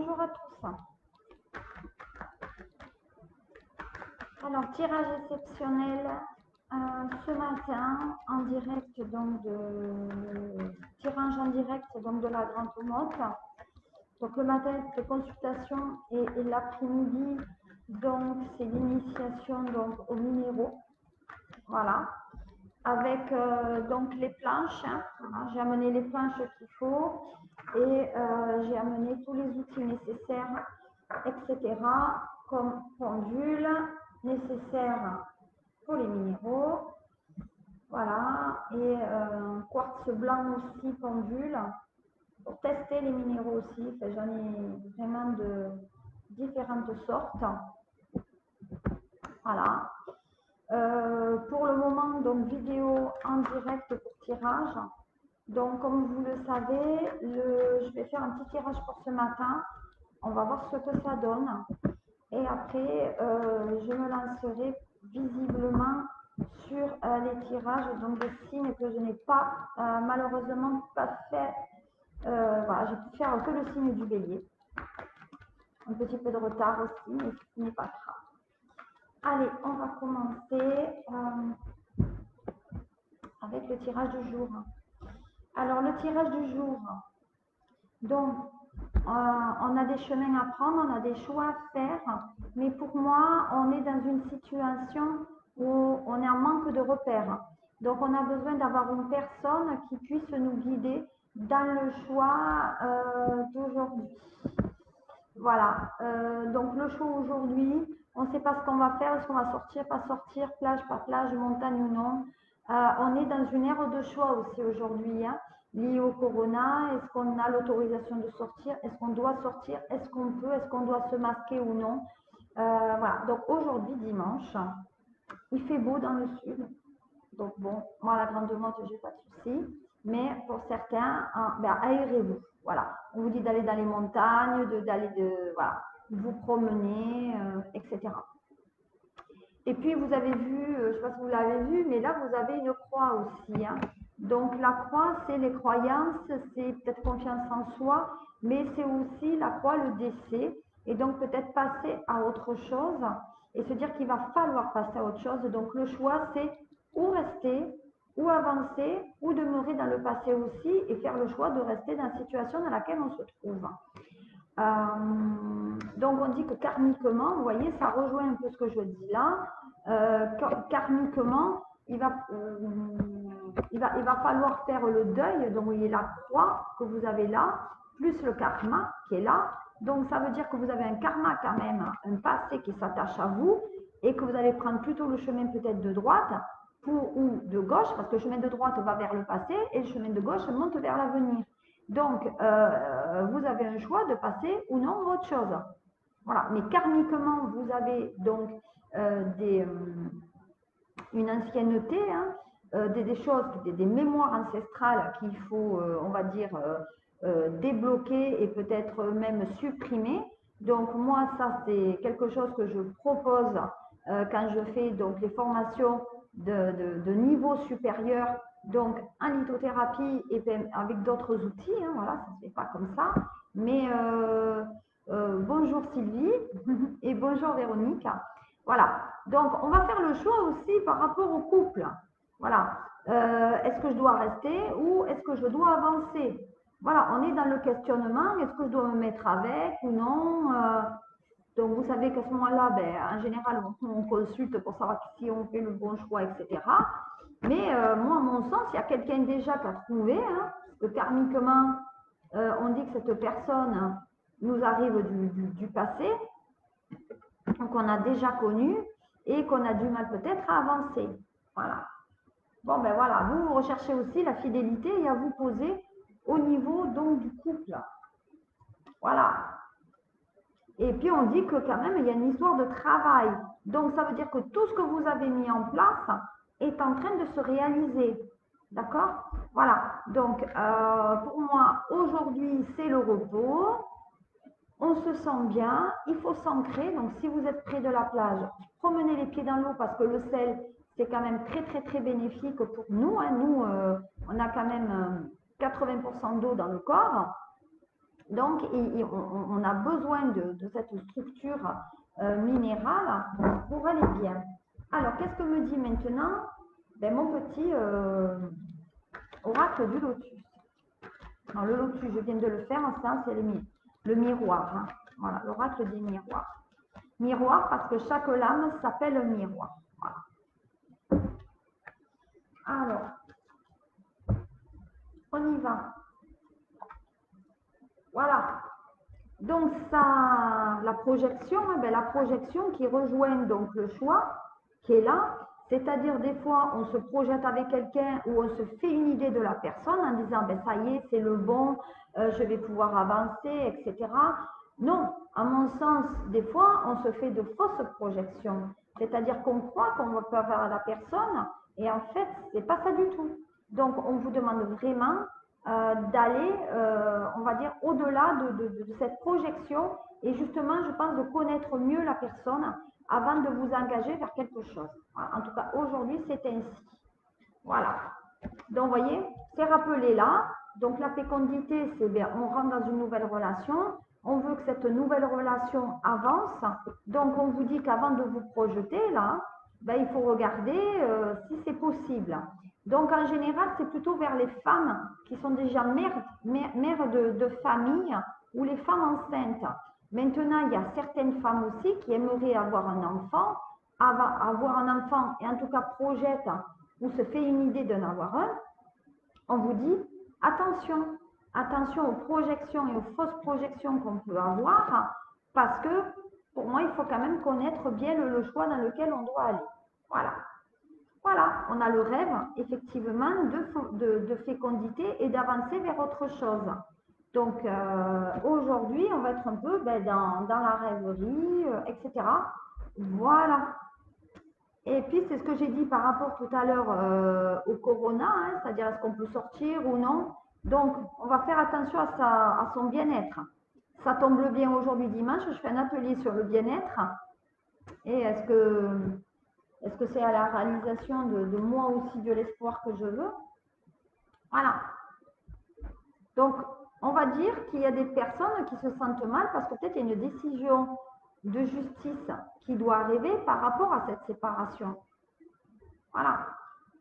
bonjour à tous. Alors, tirage exceptionnel ce matin en direct, donc tirage en direct donc de la Grande Motte. Donc le matin c'est de consultation et l'après-midi donc c'est l'initiation donc aux minéraux. Voilà. Avec donc les planches, hein. Voilà. J'ai amené les planches qu'il faut et j'ai amené tous les outils nécessaires, etc. comme pendule nécessaire pour les minéraux. Voilà, et quartz blanc aussi, pendule, pour tester les minéraux aussi. J'en ai vraiment de différentes sortes. Voilà. Pour le moment, donc vidéo en direct pour tirage. Donc, comme vous le savez, je vais faire un petit tirage pour ce matin. On va voir ce que ça donne. Et après, je me lancerai visiblement sur les tirages, donc des signes que je n'ai pas, malheureusement, pas fait. Voilà, j'ai pu faire que le signe du bélier. Un petit peu de retard aussi, mais ce n'est pas grave. Allez, on va commencer avec le tirage du jour. Alors, le tirage du jour, donc, on a des chemins à prendre, on a des choix à faire, mais pour moi, on est dans une situation où on est en manque de repères. Donc, on a besoin d'avoir une personne qui puisse nous guider dans le choix d'aujourd'hui. Voilà, donc le choix aujourd'hui, on ne sait pas ce qu'on va faire, est-ce qu'on va sortir, pas sortir, plage, pas plage, montagne ou non. On est dans une ère de choix aussi aujourd'hui, hein, liée au corona. Est-ce qu'on a l'autorisation de sortir? Est-ce qu'on doit sortir? Est-ce qu'on peut? Est-ce qu'on doit se masquer ou non? Voilà, donc aujourd'hui, dimanche, il fait beau dans le sud. Donc bon, moi, la Grande Motte, j'ai pas de souci. Mais pour certains, ben, aérez-vous. Voilà. On vous dit d'aller dans les montagnes, voilà, vous promener, etc. Et puis, vous avez vu, je ne sais pas si vous l'avez vu, mais là, vous avez une croix aussi, hein. Donc, la croix, c'est les croyances, c'est peut-être confiance en soi, mais c'est aussi la croix, le décès. Et donc, peut-être passer à autre chose et se dire qu'il va falloir passer à autre chose. Donc, le choix, c'est ou rester, ou avancer, ou demeurer dans le passé aussi et faire le choix de rester dans la situation dans laquelle on se trouve. Donc on dit que karmiquement, vous voyez, ça rejoint un peu ce que je dis là. Karmiquement, il va falloir faire le deuil. Donc vous voyez la croix que vous avez là, plus le karma qui est là. Donc ça veut dire que vous avez un karma quand même, un passé qui s'attache à vous et que vous allez prendre plutôt le chemin peut-être de droite ou de gauche, parce que le chemin de droite va vers le passé et le chemin de gauche monte vers l'avenir. Donc, vous avez un choix de passer ou non à autre chose. Voilà. Mais karmiquement, vous avez donc une ancienneté, hein, des choses, des mémoires ancestrales qu'il faut, on va dire, débloquer et peut-être même supprimer. Donc, moi, ça, c'est quelque chose que je propose quand je fais donc les formations de niveau supérieur, donc en lithothérapie et avec d'autres outils, hein, voilà, ça ne se fait pas comme ça. Mais bonjour Sylvie et bonjour Véronique. Voilà, donc on va faire le choix aussi par rapport au couple. Voilà, est-ce que je dois rester ou est-ce que je dois avancer? Voilà, on est dans le questionnement, est-ce que je dois me mettre avec ou non? Donc, vous savez qu'à ce moment-là, ben, en général, on consulte pour savoir si on fait le bon choix, etc. Mais moi, à mon sens, il y a quelqu'un déjà qui a trouvé, hein, parce que karmiquement, on dit que cette personne nous arrive du passé, qu'on a déjà connu et qu'on a du mal peut-être à avancer. Voilà. Bon, ben voilà, vous recherchez aussi la fidélité et à vous poser au niveau donc du couple. Voilà. Et puis on dit que quand même il y a une histoire de travail. Donc ça veut dire que tout ce que vous avez mis en place est en train de se réaliser. D'accord? Voilà. Donc pour moi, aujourd'hui, c'est le repos. On se sent bien, il faut s'ancrer. Donc si vous êtes près de la plage, promenez les pieds dans l'eau parce que le sel, c'est quand même très très très bénéfique pour nous, hein. Nous, on a quand même 80% d'eau dans le corps. Donc, on a besoin de cette structure minérale pour aller bien. Alors, qu'est-ce que me dit maintenant mon petit oracle du lotus? Alors, le lotus, je viens de le faire, ça, c'est le miroir. Hein. Voilà, l'oracle des miroirs. Miroir parce que chaque lame s'appelle un miroir. Voilà. Alors, on y va. Voilà. Donc, ça, la projection qui rejoint donc le choix, qui est là, c'est-à-dire des fois, on se projette avec quelqu'un ou on se fait une idée de la personne en disant, ça y est, c'est le bon, je vais pouvoir avancer, etc. Non, à mon sens, des fois, on se fait de fausses projections. C'est-à-dire qu'on croit qu'on va faire à la personne et en fait, c'est pas ça du tout. Donc, on vous demande vraiment d'aller, on va dire, au-delà de cette projection et justement, je pense, de connaître mieux la personne avant de vous engager vers quelque chose. Voilà. En tout cas, aujourd'hui, c'est ainsi. Voilà. Donc, vous voyez, c'est rappelé là. Donc, la fécondité, c'est bien, on rentre dans une nouvelle relation. On veut que cette nouvelle relation avance. Donc, on vous dit qu'avant de vous projeter, là, il faut regarder si c'est possible. Donc, en général, c'est plutôt vers les femmes qui sont déjà mères de famille ou les femmes enceintes. Maintenant, il y a certaines femmes aussi qui aimeraient avoir un enfant, et en tout cas projettent ou se fait une idée d'en avoir un. On vous dit, attention aux projections et aux fausses projections qu'on peut avoir, parce que pour moi, il faut quand même connaître bien le choix dans lequel on doit aller. Voilà. Voilà, on a le rêve, effectivement, de fécondité et d'avancer vers autre chose. Donc, aujourd'hui, on va être un peu dans la rêverie, etc. Voilà. Et puis, c'est ce que j'ai dit par rapport tout à l'heure au corona, hein, c'est-à-dire est-ce qu'on peut sortir ou non. Donc, on va faire attention à son bien-être. Ça tombe bien aujourd'hui dimanche, je fais un atelier sur le bien-être. Et est-ce que c'est à la réalisation de moi aussi de l'espoir que je veux? Voilà. Donc, on va dire qu'il y a des personnes qui se sentent mal parce que peut-être il y a une décision de justice qui doit arriver par rapport à cette séparation. Voilà.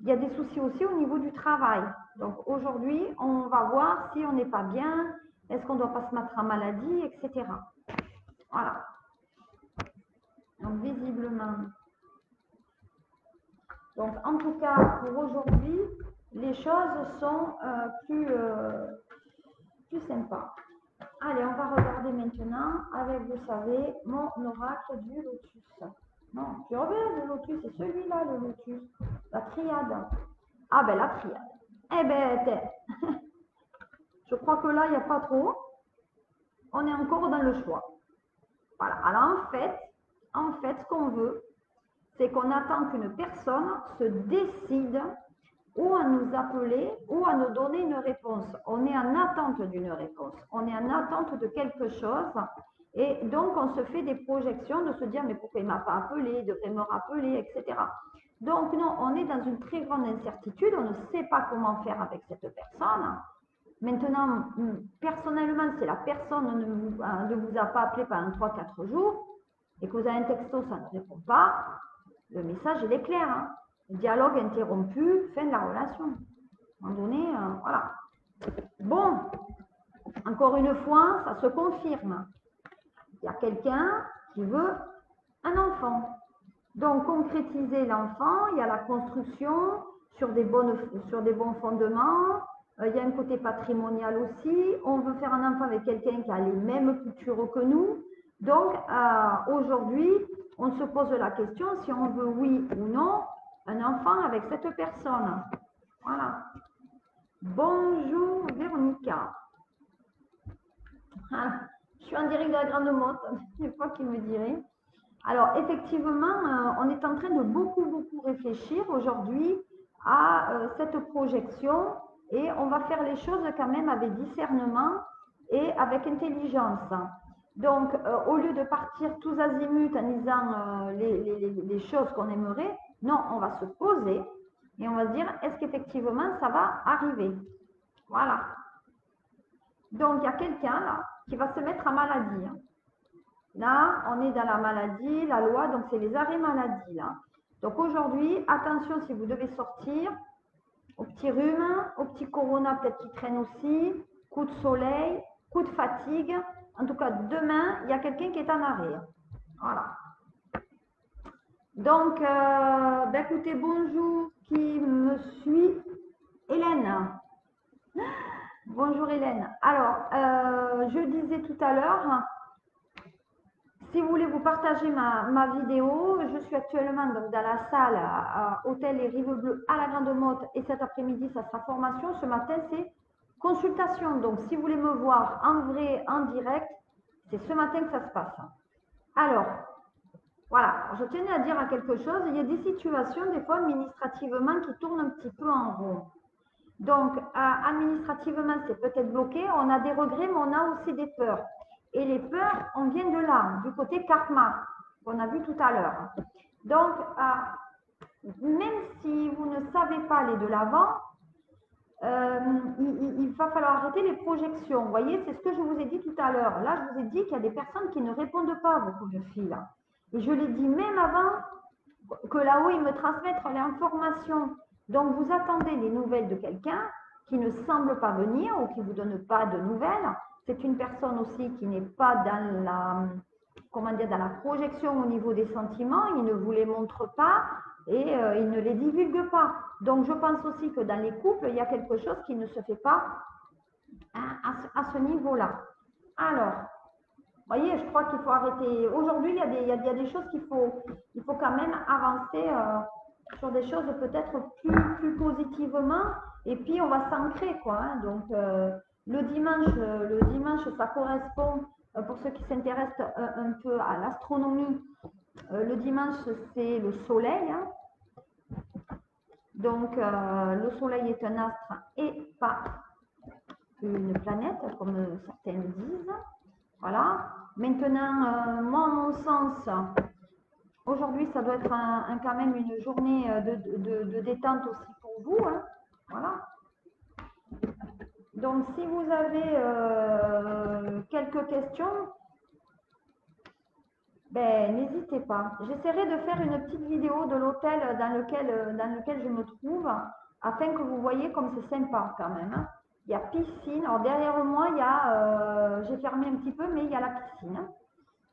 Il y a des soucis aussi au niveau du travail. Donc, aujourd'hui, on va voir si on n'est pas bien, est-ce qu'on ne doit pas se mettre en maladie, etc. Voilà. Donc, visiblement. Donc, en tout cas, pour aujourd'hui, les choses sont plus sympas. Allez, on va regarder maintenant avec, vous savez, mon oracle du lotus. Non, tu reviens le lotus, c'est celui-là, le lotus. La triade. Ah ben, la triade. Eh ben, je crois que là, il n'y a pas trop. On est encore dans le choix. Voilà. Alors, en fait, ce qu'on veut, c'est qu'on attend qu'une personne se décide ou à nous appeler ou à nous donner une réponse. On est en attente d'une réponse. On est en attente de quelque chose. Et donc, on se fait des projections de se dire, mais pourquoi il ne m'a pas appelé, il devrait me rappeler, etc. Donc, non, on est dans une très grande incertitude. On ne sait pas comment faire avec cette personne. Maintenant, personnellement, si la personne ne vous a pas appelé pendant 3-4 jours et que vous avez un texto, ça ne répond pas, le message, il est clair. Hein. Dialogue interrompu, fin de la relation. À un moment donné, voilà. Bon, encore une fois, ça se confirme. Il y a quelqu'un qui veut un enfant. Donc, concrétiser l'enfant, il y a la construction sur des bons fondements. Il y a un côté patrimonial aussi. On veut faire un enfant avec quelqu'un qui a les mêmes cultures que nous. Donc, aujourd'hui, on se pose la question si on veut oui ou non un enfant avec cette personne. Voilà. Bonjour Véronica. Ah, je suis en direct de la Grande Motte, c'est pas qui me dirait. Alors, effectivement, on est en train de beaucoup réfléchir aujourd'hui à cette projection et on va faire les choses quand même avec discernement et avec intelligence. Donc, au lieu de partir tous azimuts en disant les choses qu'on aimerait, non, on va se poser et on va se dire, est-ce qu'effectivement ça va arriver? Voilà. Donc, il y a quelqu'un là qui va se mettre en maladie. Là, on est dans la maladie, la loi, donc c'est les arrêts maladie. Là. Donc aujourd'hui, attention si vous devez sortir, au petit rhume, au petit corona peut-être qui traîne aussi, coup de soleil, coup de fatigue. En tout cas, demain, il y a quelqu'un qui est en arrêt. Voilà. Donc, écoutez, bonjour, qui me suit? Hélène. Bonjour Hélène. Alors, je disais tout à l'heure, si vous voulez vous partager ma vidéo, je suis actuellement donc dans la salle Hôtel et Rive Bleue à la Grande Motte et cet après-midi, ça sera formation. Ce matin, c'est consultation. Donc, si vous voulez me voir en vrai, en direct, c'est ce matin que ça se passe. Alors, voilà, je tenais à dire à quelque chose. Il y a des situations, des fois, administrativement, qui tournent un petit peu en rond. Donc, administrativement, c'est peut-être bloqué. On a des regrets, mais on a aussi des peurs. Et les peurs, on vient de là, du côté karma, qu'on a vu tout à l'heure. Donc, même si vous ne savez pas aller de l'avant, il va falloir arrêter les projections. Vous voyez, c'est ce que je vous ai dit tout à l'heure. Là, je vous ai dit qu'il y a des personnes qui ne répondent pas à vos coups de fil. Et je l'ai dit même avant que là-haut, ils me transmettent l'information. Donc, vous attendez des nouvelles de quelqu'un qui ne semble pas venir ou qui ne vous donne pas de nouvelles. C'est une personne aussi qui n'est pas dans la, comment dire, dans la projection au niveau des sentiments. Il ne vous les montre pas et il ne les divulgue pas. Donc, je pense aussi que dans les couples, il y a quelque chose qui ne se fait pas à ce niveau-là. Alors, vous voyez, je crois qu'il faut arrêter. Aujourd'hui, il y a des choses il faut quand même avancer sur des choses peut-être plus positivement. Et puis, on va s'ancrer, quoi. Hein. Donc, le dimanche, ça correspond, pour ceux qui s'intéressent un peu à l'astronomie, le dimanche, c'est le soleil. Hein. Donc, le soleil est un astre et pas une planète, comme certains disent. Voilà. Maintenant, moi, à mon sens, aujourd'hui, ça doit être quand même une journée de détente aussi pour vous. Hein. Voilà. Donc, si vous avez quelques questions, ben, n'hésitez pas. J'essaierai de faire une petite vidéo de l'hôtel dans lequel je me trouve, afin que vous voyez comme c'est sympa quand même. Hein. Il y a piscine. Alors, derrière moi, j'ai fermé un petit peu, mais il y a la piscine.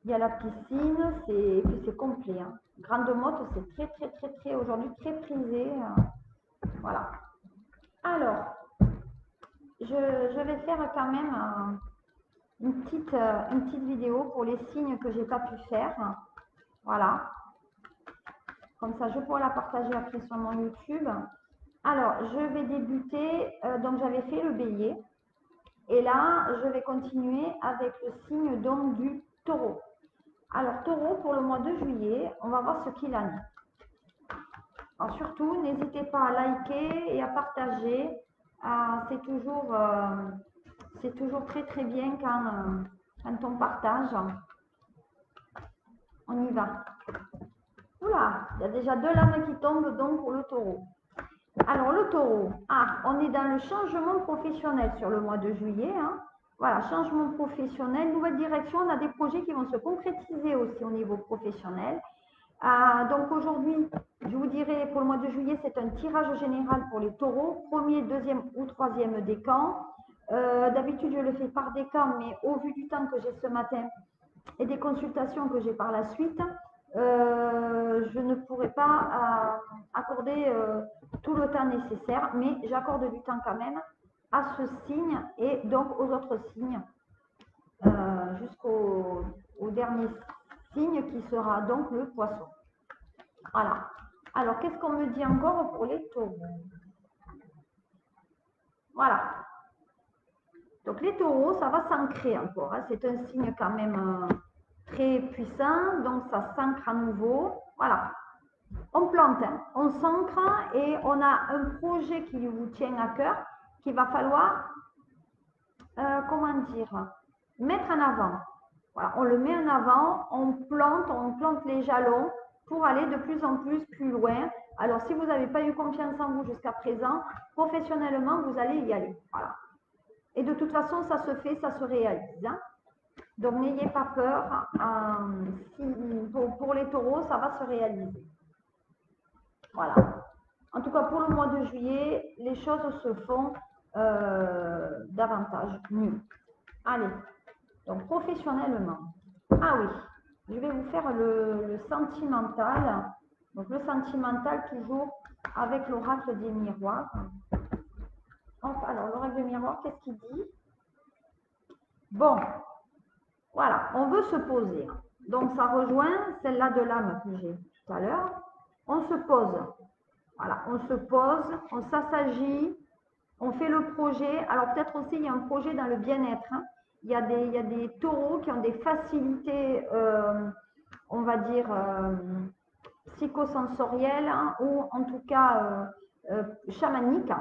Il y a la piscine, et puis c'est complet. Hein. Grande Motte, c'est très, aujourd'hui très prisé. Voilà. Alors, je vais faire quand même une petite vidéo pour les signes que j'ai pas pu faire. Voilà. Comme ça, je pourrai la partager après sur mon YouTube. Alors, je vais débuter. Donc, j'avais fait le bélier. Et là, je vais continuer avec le signe donc du taureau. Alors, taureau, pour le mois de juillet, on va voir ce qu'il en est. Alors, surtout, n'hésitez pas à liker et à partager. C'est toujours très bien quand on partage. On y va. Oula, il y a déjà 2 lames qui tombent donc pour le taureau. Alors, le taureau, on est dans le changement professionnel sur le mois de juillet. Hein. Voilà, changement professionnel, nouvelle direction. On a des projets qui vont se concrétiser aussi au niveau professionnel. Donc aujourd'hui, je vous dirais pour le mois de juillet, c'est un tirage général pour les taureaux, premier, deuxième ou troisième décan. D'habitude, je le fais par décan, mais au vu du temps que j'ai ce matin et des consultations que j'ai par la suite, je ne pourrai pas accorder tout le temps nécessaire, mais j'accorde du temps quand même à ce signe et donc aux autres signes jusqu'au dernier signe qui sera donc le poisson. Voilà. Alors, qu'est-ce qu'on me dit encore pour les taureaux? Voilà. Donc, les taureaux, ça va s'ancrer encore. Hein. C'est un signe quand même très puissant, donc ça s'ancre à nouveau. Voilà. On plante, hein. On s'ancre et on a un projet qui vous tient à cœur qu'il va falloir, comment dire, mettre en avant. Voilà, on le met en avant, on plante les jalons pour aller de plus en plus loin. Alors, si vous n'avez pas eu confiance en vous jusqu'à présent, professionnellement, vous allez y aller. Voilà. Et de toute façon, ça se fait, ça se réalise. Hein. Donc, n'ayez pas peur. Pour les taureaux, ça va se réaliser. Voilà. En tout cas, pour le mois de juillet, les choses se font davantage mieux. Allez, donc professionnellement. Ah oui, je vais vous faire le sentimental. Donc le sentimental toujours avec l'oracle des miroirs. Alors l'oracle des miroirs, qu'est-ce qu'il dit? Bon, voilà, on veut se poser. Donc ça rejoint celle-là de l'âme que j'ai tout à l'heure. On se pose. Voilà, on se pose, on s'assagit, on fait le projet. Alors peut-être aussi il y a un projet dans le bien-être. Hein. Il y a des taureaux qui ont des facilités, on va dire, psychosensorielles hein, ou en tout cas chamaniques.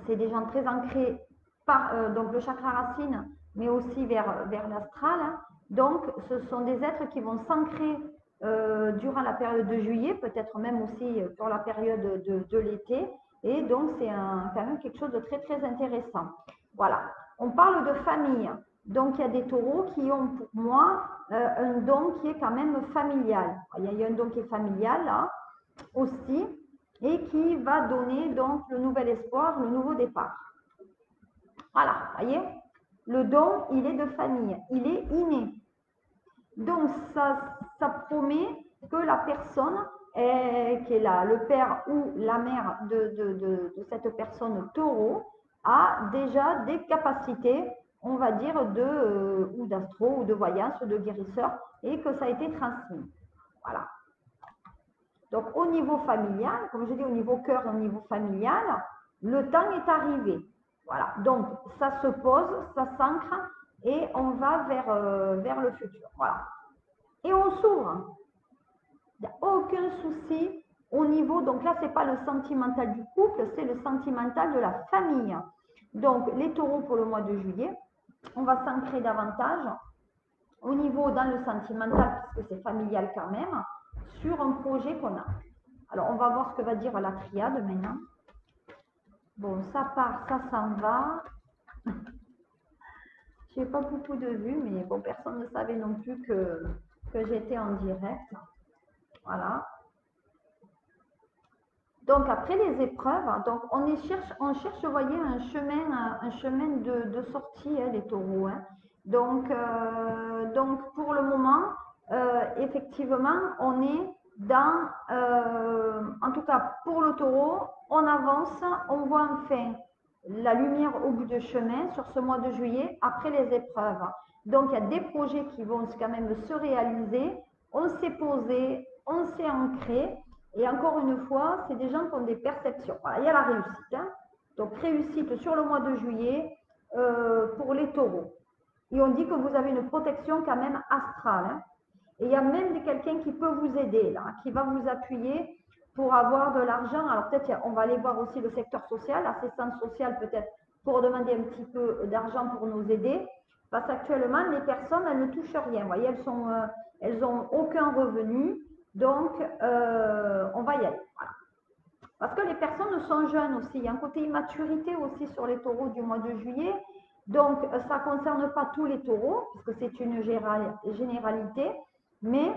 C'est des gens très ancrés par donc le chakra racine, mais aussi vers l'astral. Hein. Donc ce sont des êtres qui vont s'ancrer durant la période de juillet, peut-être même aussi pour la période de l'été. Et donc, c'est quand même quelque chose de très, très intéressant. Voilà. On parle de famille. Donc, il y a des taureaux qui ont pour moi un don qui est quand même familial. Il y a un don qui est familial là aussi et qui va donner donc le nouvel espoir, le nouveau départ. Voilà, voyez, le don, il est de famille, il est inné. Donc, ça promet que la personne qui est là, le père ou la mère de cette personne taureau, a déjà des capacités, on va dire, ou d'astro, ou de voyance, ou de guérisseur, et que ça a été transmis. Voilà. Donc, au niveau familial, comme je dis, au niveau cœur, au niveau familial, le temps est arrivé. Voilà. Donc, ça se pose, ça s'ancre, et on va vers le futur. Voilà. Et on s'ouvre. Il n'y a aucun souci au niveau, donc là, ce n'est pas le sentimental du couple, c'est le sentimental de la famille. Donc, les taureaux pour le mois de juillet, on va s'ancrer davantage au niveau dans le sentimental, puisque c'est familial quand même, sur un projet qu'on a. Alors, on va voir ce que va dire la triade maintenant. Bon, ça part, ça s'en va. Je n'ai pas beaucoup de vues, mais bon, personne ne savait non plus que j'étais en direct. Voilà. Donc, après les épreuves, donc on cherche, vous voyez, un chemin de sortie, hein, les taureaux. Hein. Donc, pour le moment, effectivement, on est dans, en tout cas pour le taureau, on avance, on voit enfin la lumière au bout du chemin sur ce mois de juillet après les épreuves. Donc, il y a des projets qui vont quand même se réaliser. On s'est posé, on s'est ancré. Et encore une fois, c'est des gens qui ont des perceptions. Voilà, il y a la réussite. Hein. Donc, réussite sur le mois de juillet pour les taureaux. Et on dit que vous avez une protection quand même astrale. Hein. Et il y a même quelqu'un qui peut vous aider, là, qui va vous appuyer pour avoir de l'argent. Alors, peut-être, on va aller voir aussi le secteur social, l'assistance sociale, peut-être, pour demander un petit peu d'argent pour nous aider. Parce qu'actuellement, les personnes, elles ne touchent rien. Vous voyez, elles n'ont aucun revenu. Donc, on va y aller. Voilà. Parce que les personnes sont jeunes aussi. Il y a un côté immaturité aussi sur les taureaux du mois de juillet. Donc, ça ne concerne pas tous les taureaux, puisque c'est une généralité, mais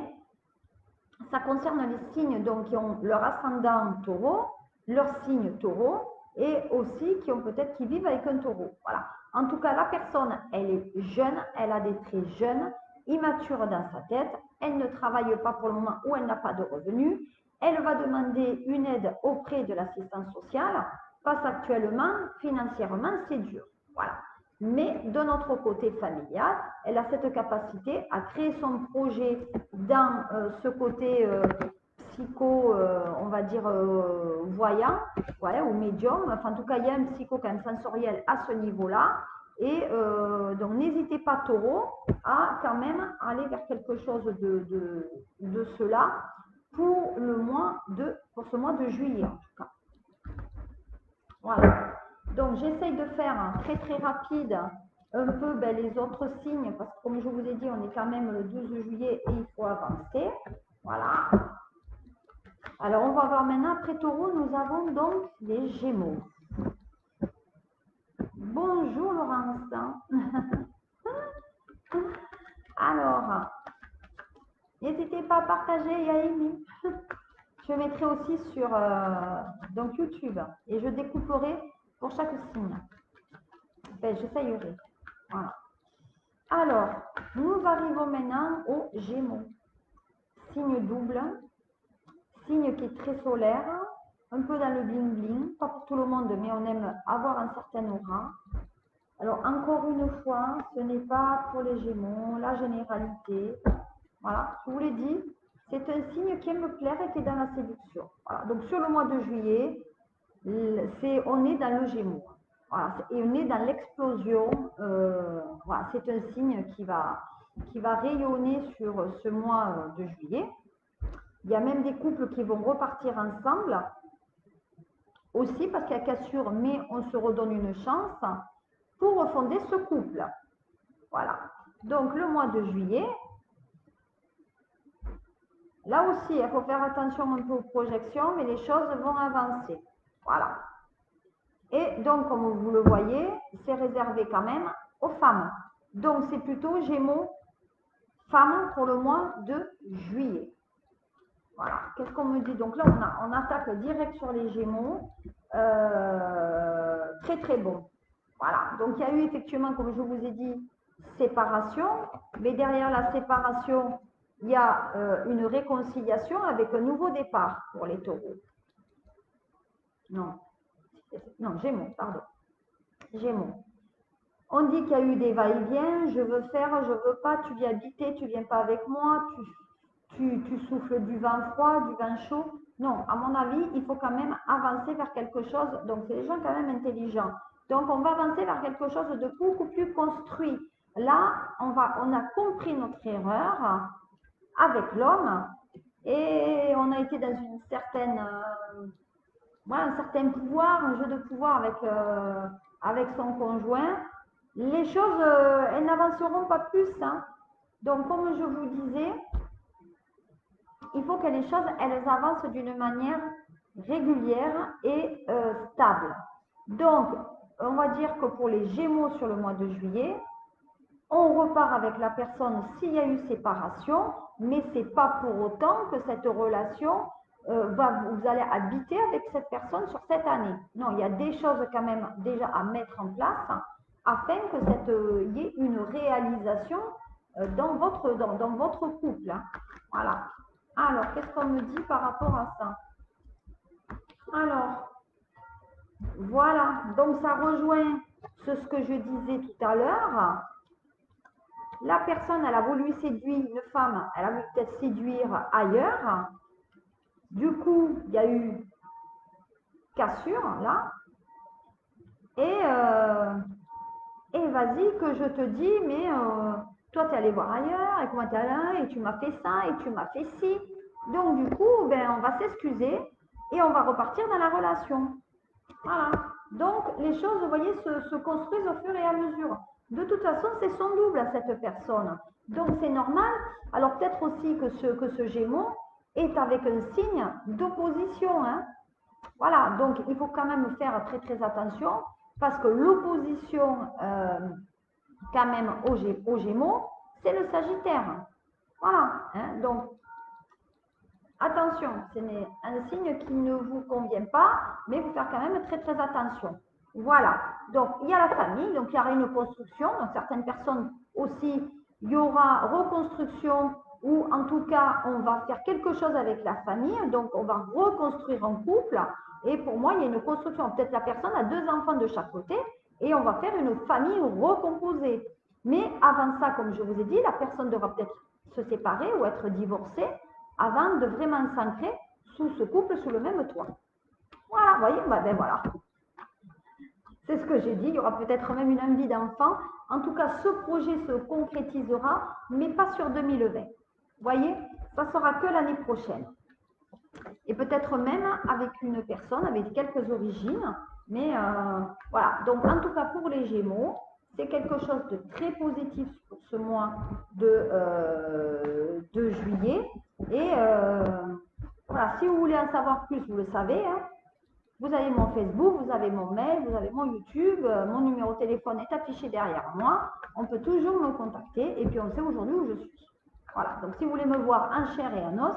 ça concerne les signes donc, qui ont leur ascendant taureau, leur signe taureau, et aussi qui vivent avec un taureau. Voilà. En tout cas, la personne, elle est jeune, elle a des traits jeunes, immature dans sa tête, elle ne travaille pas pour le moment ou elle n'a pas de revenus, elle va demander une aide auprès de l'assistance sociale, parce qu'actuellement, financièrement, c'est dur. Voilà. Mais de notre côté familial, elle a cette capacité à créer son projet dans ce côté psycho, on va dire voyant, ouais, ou médium. Enfin, en tout cas, il y a un psycho quand même sensoriel à ce niveau-là. Et donc, n'hésitez pas, taureau, à quand même aller vers quelque chose de cela pour ce mois de juillet, en tout cas. Voilà. Donc, j'essaye de faire très, très rapide un peu les autres signes, parce que comme je vous ai dit, on est quand même le 12 juillet et il faut avancer. Voilà. Alors, on va voir maintenant, après taureau, nous avons donc les gémeaux. Bonjour Laurence. pas à partager et à aimer. Je mettrai aussi sur donc YouTube et je découperai pour chaque signe. Ben, j'essayerai. Voilà. Alors, nous arrivons maintenant aux Gémeaux. Signe double, signe qui est très solaire, un peu dans le bling-bling, pas pour tout le monde, mais on aime avoir un certain aura. Alors, encore une fois, ce n'est pas pour les Gémeaux, la généralité. Voilà, je vous l'ai dit, c'est un signe qui aime plaire et qui est dans la séduction. Voilà, donc sur le mois de juillet, on est dans le Gémeaux. Voilà, et on est dans l'explosion. Voilà, c'est un signe qui va rayonner sur ce mois de juillet. Il y a même des couples qui vont repartir ensemble aussi parce qu'il y a cassure, mais on se redonne une chance pour refonder ce couple. Voilà. Donc le mois de juillet, là aussi, il faut faire attention un peu aux projections, mais les choses vont avancer. Voilà. Et donc, comme vous le voyez, c'est réservé quand même aux femmes. Donc, c'est plutôt Gémeaux, femmes pour le mois de juillet. Voilà. Qu'est-ce qu'on me dit? Donc là, on attaque direct sur les Gémeaux. Très, très bon. Voilà. Donc, il y a eu effectivement, comme je vous ai dit, séparation. Mais derrière la séparation, il y a une réconciliation avec un nouveau départ pour les taureaux. Non, Gémeaux, pardon. Gémeaux. On dit qu'il y a eu des va-et-vient, je veux faire, je veux pas, tu viens habiter, tu viens pas avec moi, tu souffles du vent froid, du vent chaud. Non, à mon avis, il faut quand même avancer vers quelque chose. Donc, c'est des gens quand même intelligents. Donc, on va avancer vers quelque chose de beaucoup plus construit. Là, on a compris notre erreur avec l'homme et on a été dans une certaine, un certain pouvoir, un jeu de pouvoir avec son conjoint. Les choses, elles n'avanceront pas plus. Hein. Donc, comme je vous disais, il faut que les choses, elles avancent d'une manière régulière et stable. Donc, on va dire que pour les Gémeaux sur le mois de juillet, on repart avec la personne s'il y a eu séparation, mais ce n'est pas pour autant que cette relation vous allez habiter avec cette personne sur cette année. Non, il y a des choses quand même déjà à mettre en place afin que y ait une réalisation dans votre couple. Hein. Voilà. Alors, qu'est-ce qu'on me dit par rapport à ça? Alors, voilà. Donc, ça rejoint ce que je disais tout à l'heure. La personne, elle a voulu séduire une femme, elle a voulu peut-être séduire ailleurs. Du coup, il y a eu cassure, là. Et vas-y, que je te dis, mais toi, tu es allé voir ailleurs, et comment tu es allé, et tu m'as fait ça, et tu m'as fait ci. Donc, du coup, ben, on va s'excuser, et on va repartir dans la relation. Voilà. Donc, les choses, vous voyez, se construisent au fur et à mesure. De toute façon, c'est son double à cette personne. Donc, c'est normal. Alors, peut-être aussi que ce Gémeaux est avec un signe d'opposition. Hein. Voilà. Donc, il faut quand même faire très, très attention parce que l'opposition, quand même, au Gémeaux, c'est le Sagittaire. Voilà. Hein. Donc, attention, ce n'est un signe qui ne vous convient pas, mais il faut faire quand même très très attention. Voilà, donc il y a la famille, donc il y aura une construction, donc certaines personnes aussi, il y aura reconstruction ou en tout cas on va faire quelque chose avec la famille, donc on va reconstruire un couple et pour moi il y a une construction, peut-être la personne a 2 enfants de chaque côté et on va faire une famille recomposée. Mais avant ça, comme je vous ai dit, la personne devra peut-être se séparer ou être divorcée avant de vraiment s'ancrer sous ce couple, sous le même toit. Voilà, vous voyez, ben voilà. C'est ce que j'ai dit, il y aura peut-être même une envie d'enfant. En tout cas, ce projet se concrétisera, mais pas sur 2020. Vous voyez, ça sera que l'année prochaine. Et peut-être même avec une personne, avec quelques origines. Mais voilà, donc en tout cas pour les Gémeaux, c'est quelque chose de très positif pour ce mois de juillet. Et voilà, si vous voulez en savoir plus, vous le savez. Hein, vous avez mon Facebook, vous avez mon mail, vous avez mon YouTube, mon numéro de téléphone est affiché derrière moi. On peut toujours me contacter et puis on sait aujourd'hui où je suis. Voilà, donc si vous voulez me voir en chair et en os,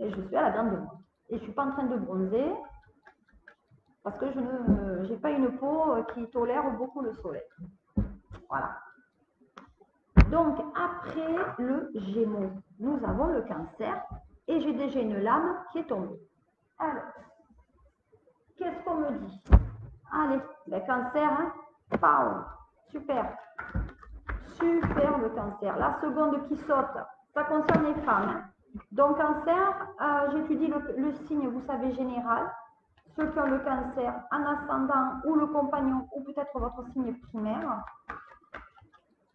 je suis à la grande mode. Et je ne suis pas en train de bronzer parce que je n'ai pas une peau qui tolère beaucoup le soleil. Voilà. Donc, après le Gémeaux, nous avons le Cancer et j'ai déjà une lame qui est tombée. Alors, qu'est-ce qu'on me dit? Allez, le Cancer, hein? Pow, super. Super le Cancer. La seconde qui saute, ça concerne les femmes. Donc, Cancer, j'étudie le signe, vous savez, général. Ceux qui ont le Cancer en ascendant ou le compagnon ou peut-être votre signe primaire.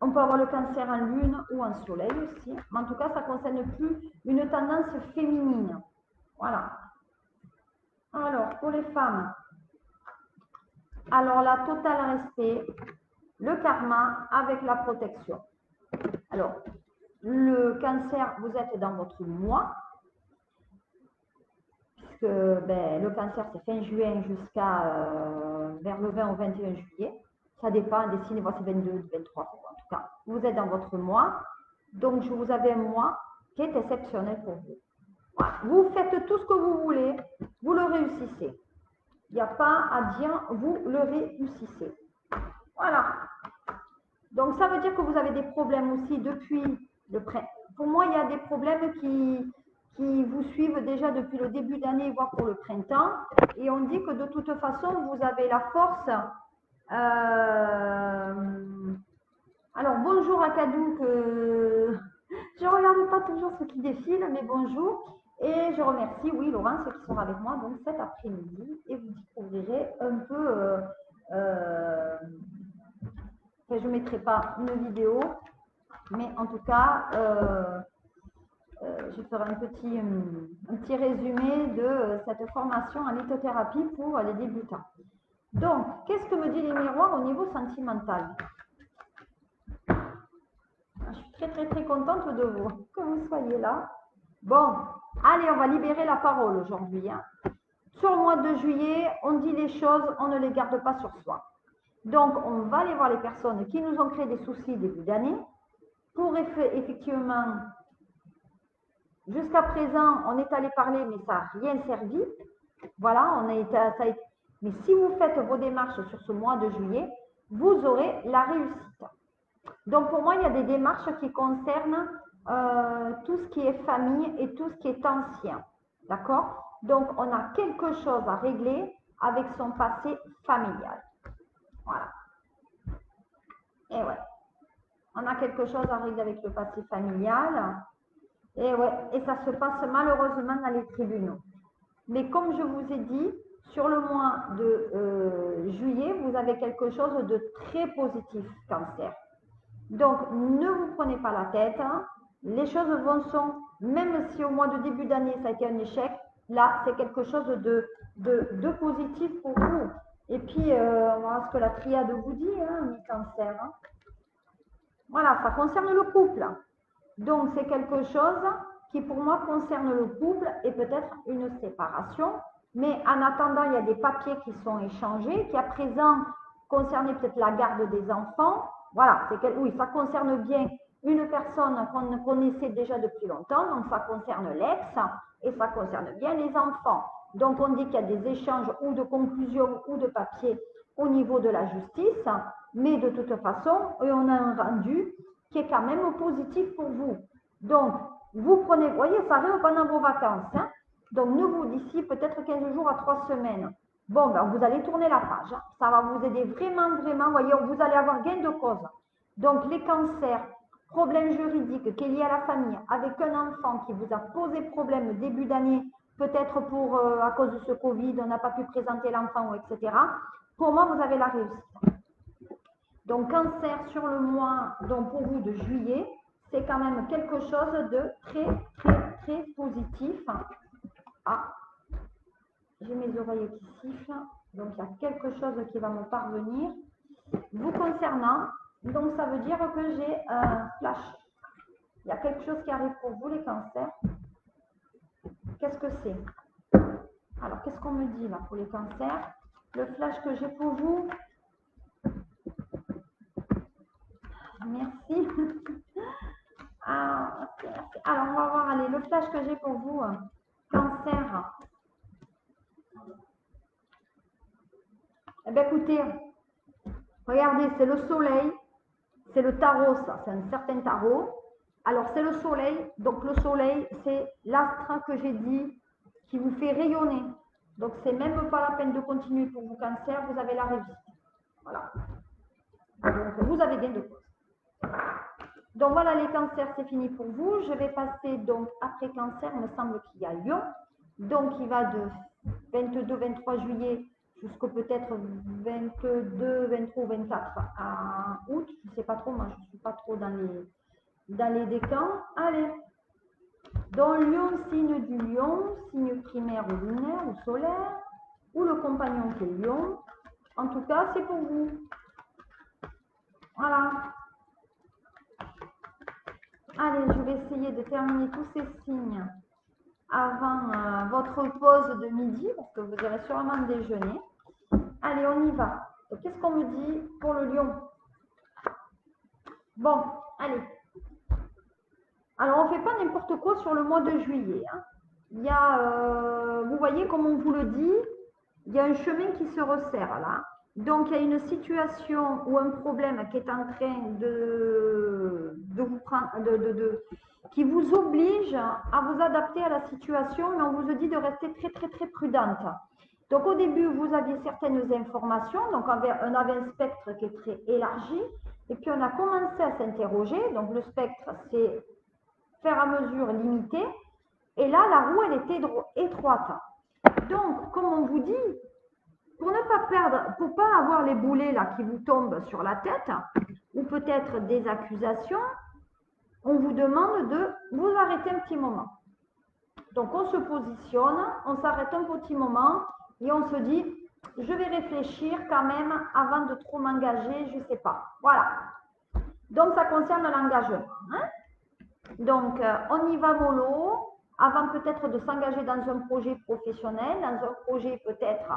On peut avoir le Cancer en lune ou en soleil aussi. Mais en tout cas, ça ne concerne plus une tendance féminine. Voilà. Alors, pour les femmes, alors la total respect, le karma avec la protection. Alors, le Cancer, vous êtes dans votre mois, puisque le Cancer, c'est fin juin jusqu'à vers le 20 au 21 juillet. Ça dépend des signes, c'est 22, 23, en tout cas. Vous êtes dans votre mois, donc je vous avais un mois qui est exceptionnel pour vous. Voilà. Vous faites tout ce que vous voulez, vous le réussissez. Il n'y a pas à dire, vous le réussissez. Voilà. Donc, ça veut dire que vous avez des problèmes aussi depuis le printemps. Pour moi, il y a des problèmes qui vous suivent déjà depuis le début d'année, voire pour le printemps. Et on dit que de toute façon, vous avez la force. Alors, bonjour à Kadou, que je ne regarde pas toujours ce qui défile, mais bonjour. Et je remercie, oui, Laurence, qui sera avec moi donc cet après-midi. Et vous découvrirez un peu... je ne mettrai pas une vidéo, mais en tout cas, je ferai un petit résumé de cette formation en lithothérapie pour les débutants. Donc, qu'est-ce que me dit les miroirs au niveau sentimental? Je suis très, très, très contente de vous, que vous soyez là. Bon, allez, on va libérer la parole aujourd'hui. Hein. Sur le mois de juillet, on dit les choses, on ne les garde pas sur soi. Donc, on va aller voir les personnes qui nous ont créé des soucis début d'année pour effectivement, jusqu'à présent, on est allé parler, mais ça n'a rien servi. Voilà, mais si vous faites vos démarches sur ce mois de juillet, vous aurez la réussite. Donc, pour moi, il y a des démarches qui concernent tout ce qui est famille et tout ce qui est ancien. D'accord? Donc, on a quelque chose à régler avec son passé familial. Voilà. Et ouais. On a quelque chose à régler avec le passé familial. Et ouais. Et ça se passe malheureusement dans les tribunaux. Mais comme je vous ai dit, sur le mois de juillet, vous avez quelque chose de très positif, Cancer. Donc, ne vous prenez pas la tête. Hein. Les choses même si au mois de début d'année, ça a été un échec, là, c'est quelque chose de positif pour vous. Et puis, on va voir ce que la triade vous dit, hein, mes cancers. Hein. Voilà, ça concerne le couple. Donc, c'est quelque chose qui, pour moi, concerne le couple et peut-être une séparation. Mais en attendant, il y a des papiers qui sont échangés, qui à présent concernaient peut-être la garde des enfants. Voilà, oui, ça concerne bien une personne qu'on connaissait déjà depuis longtemps, donc ça concerne l'ex et ça concerne bien les enfants. Donc on dit qu'il y a des échanges ou de conclusions ou de papiers au niveau de la justice, mais de toute façon, on a un rendu qui est quand même positif pour vous. Donc, vous prenez, vous voyez, ça arrive pendant vos vacances. Hein? Donc, nous, vous, d'ici peut-être 15 jours à 3 semaines, bon, ben, vous allez tourner la page. Hein. Ça va vous aider vraiment, vraiment. Vous voyez, vous allez avoir gain de cause. Donc, les cancers, problèmes juridiques qui est lié à la famille, avec un enfant qui vous a posé problème début d'année, peut-être à cause de ce Covid, on n'a pas pu présenter l'enfant, etc. Pour moi, vous avez la réussite. Donc, Cancer sur le mois, donc pour vous de juillet, c'est quand même quelque chose de très, très, très positif. Ah, j'ai mes oreilles qui sifflent, donc il y a quelque chose qui va me parvenir. Vous concernant, donc ça veut dire que j'ai un flash. Il y a quelque chose qui arrive pour vous, les cancers. Qu'est-ce que c'est? Alors, qu'est-ce qu'on me dit là pour les cancers? Le flash que j'ai pour vous. Merci. Ah, Alors, on va voir, allez, le flash que j'ai pour vous. Cancer. Eh bien, écoutez, regardez, c'est le soleil. C'est le tarot, ça. C'est un certain tarot. Alors, c'est le soleil. Donc, le soleil, c'est l'astre que j'ai dit qui vous fait rayonner. Donc, c'est même pas la peine de continuer pour vous, Cancer. Vous avez la réussite. Voilà. Donc, vous avez gain de cause. Donc, voilà, les cancers, c'est fini pour vous. Je vais passer, donc, après Cancer, il me semble qu'il y a Lion. Donc, il va de 22-23 juillet jusqu'au peut-être 22, 23 ou 24 à août. Je ne sais pas trop, moi, je ne suis pas trop dans les décans. Allez. Donc, Lion, signe du Lion, signe primaire ou lunaire ou solaire, ou le compagnon qui est Lion. En tout cas, c'est pour vous. Voilà. Allez, je vais essayer de terminer tous ces signes avant votre pause de midi, parce que vous aurez sûrement déjeuné. Allez, on y va. Qu'est-ce qu'on me dit pour le Lion? Bon, allez. Alors, on ne fait pas n'importe quoi sur le mois de juillet. Hein. Il y a, vous voyez, comme on vous le dit, il y a un chemin qui se resserre là. Donc, il y a une situation ou un problème qui est en train de vous prendre, qui vous oblige à vous adapter à la situation, mais on vous dit de rester très, très, très prudente. Donc, au début, vous aviez certaines informations, donc on avait un spectre qui est très élargi, et puis on a commencé à s'interroger. Donc, le spectre, c'est faire à mesure limité, et là, la roue, elle était étroite. Donc, comme on vous dit, pour ne pas perdre, pour pas avoir les boulets là qui vous tombent sur la tête, ou peut-être des accusations, on vous demande de vous arrêter un petit moment. Donc, on se positionne, on s'arrête un petit moment et on se dit, je vais réfléchir quand même avant de trop m'engager, je ne sais pas. Voilà. Donc, ça concerne l'engagement. Hein? Donc, on y va mollo, avant peut-être de s'engager dans un projet professionnel, dans un projet peut-être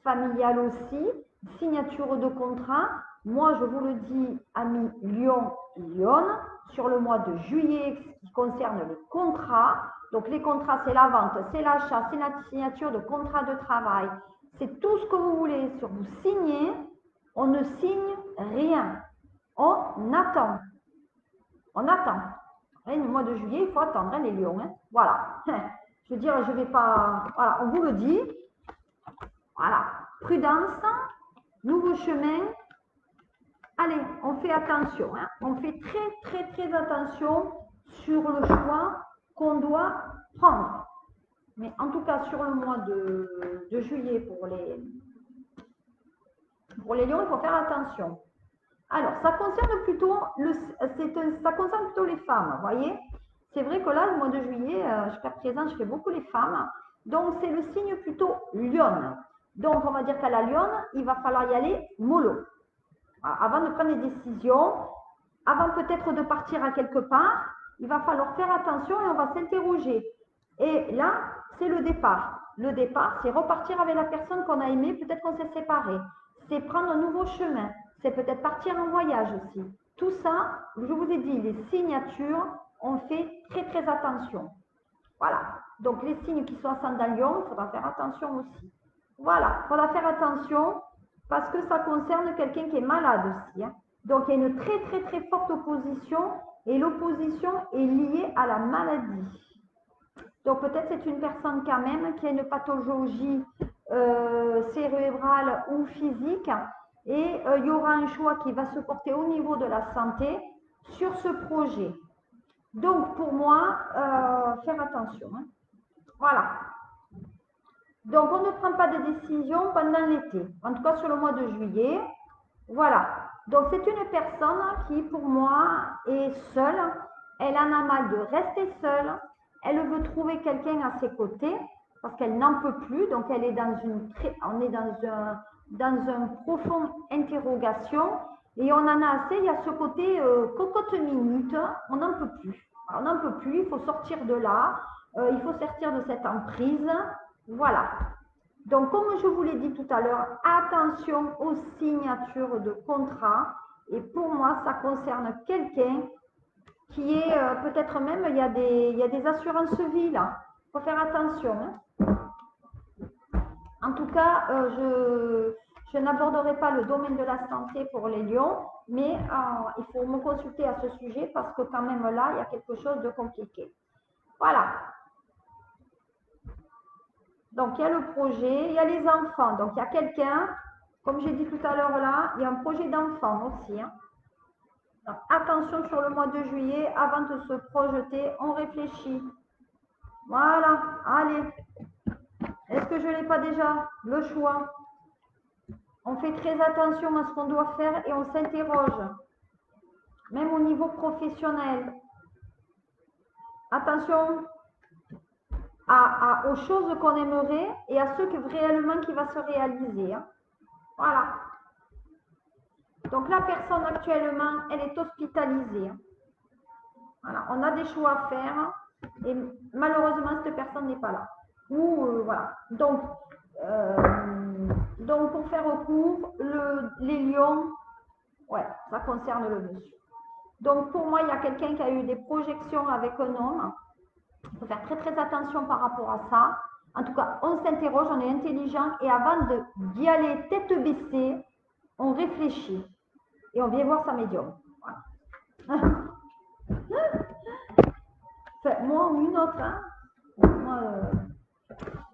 familial aussi, signature de contrat. Moi, je vous le dis, amis Lion, Lyon, sur le mois de juillet, ce qui concerne les contrats. Donc, les contrats, c'est la vente, c'est l'achat, c'est la signature de contrat de travail. C'est tout ce que vous voulez. Sur vous signez, on ne signe rien. On attend. On attend. Le mois de juillet, il faut attendre, hein, les lions. Hein. Voilà. Je veux dire, je ne vais pas... Voilà, on vous le dit. Voilà. Prudence, nouveau chemin. Allez, on fait attention. Hein. On fait très, très, très attention sur le choix qu'on doit prendre. Mais en tout cas, sur le mois de juillet, pour les lions, il faut faire attention. Alors, ça concerne plutôt les femmes, vous voyez. C'est vrai que là, le mois de juillet, jusqu'à présent, je fais beaucoup les femmes. Donc, c'est le signe plutôt lionne. Donc, on va dire qu'à la lionne, il va falloir y aller mollo. Avant de prendre des décisions, avant peut-être de partir à quelque part, il va falloir faire attention et on va s'interroger. Et là, c'est le départ. Le départ, c'est repartir avec la personne qu'on a aimée, peut-être qu'on s'est séparé. C'est prendre un nouveau chemin. C'est peut-être partir en voyage aussi. Tout ça, je vous ai dit, les signatures, on fait très très attention. Voilà. Donc les signes qui sont ascendant Lion, il faudra faire attention aussi. Voilà, il faudra faire attention parce que ça concerne quelqu'un qui est malade aussi. Hein. Donc il y a une très très très forte opposition et l'opposition est liée à la maladie. Donc peut-être c'est une personne quand même qui a une pathologie cérébrale ou physique et il y aura un choix qui va se porter au niveau de la santé sur ce projet. Donc pour moi, faire attention. Hein. Voilà. Donc on ne prend pas de décision pendant l'été, en tout cas sur le mois de juillet. Voilà. Donc c'est une personne qui pour moi est seule. Elle en a mal de rester seule. Elle veut trouver quelqu'un à ses côtés parce qu'elle n'en peut plus. Donc elle est on est dans un profond interrogation et on en a assez. Il y a ce côté cocotte minute. On n'en peut plus. On n'en peut plus. Il faut sortir de là. Il faut sortir de cette emprise. Voilà. Donc, comme je vous l'ai dit tout à l'heure, attention aux signatures de contrat. Et pour moi, ça concerne quelqu'un qui est peut-être même, il y a des assurances vie là. Il faut faire attention. Hein. En tout cas, je n'aborderai pas le domaine de la santé pour les lions, mais il faut me consulter à ce sujet parce que quand même là, il y a quelque chose de compliqué. Voilà. Donc, il y a le projet, il y a les enfants. Donc, il y a quelqu'un, comme j'ai dit tout à l'heure là, il y a un projet d'enfant aussi. Hein. Donc, attention sur le mois de juillet, avant de se projeter, on réfléchit. Voilà, allez. Est-ce que je ne l'ai pas déjà? Le choix. On fait très attention à ce qu'on doit faire et on s'interroge. Même au niveau professionnel. Attention aux choses qu'on aimerait et à ce que réellement qui va se réaliser. Hein. Voilà. Donc la personne actuellement, elle est hospitalisée. Hein. Voilà. On a des choix à faire et malheureusement, cette personne n'est pas là. Ou voilà. Donc, pour faire court, les lions, ouais, ça concerne le monsieur. Donc, pour moi, il y a quelqu'un qui a eu des projections avec un homme. Il faut faire très, très attention par rapport à ça. En tout cas, on s'interroge, on est intelligent et avant d'y aller tête baissée, on réfléchit et on vient voir sa médium. Voilà. Enfin, moi ou une autre, hein. Moi,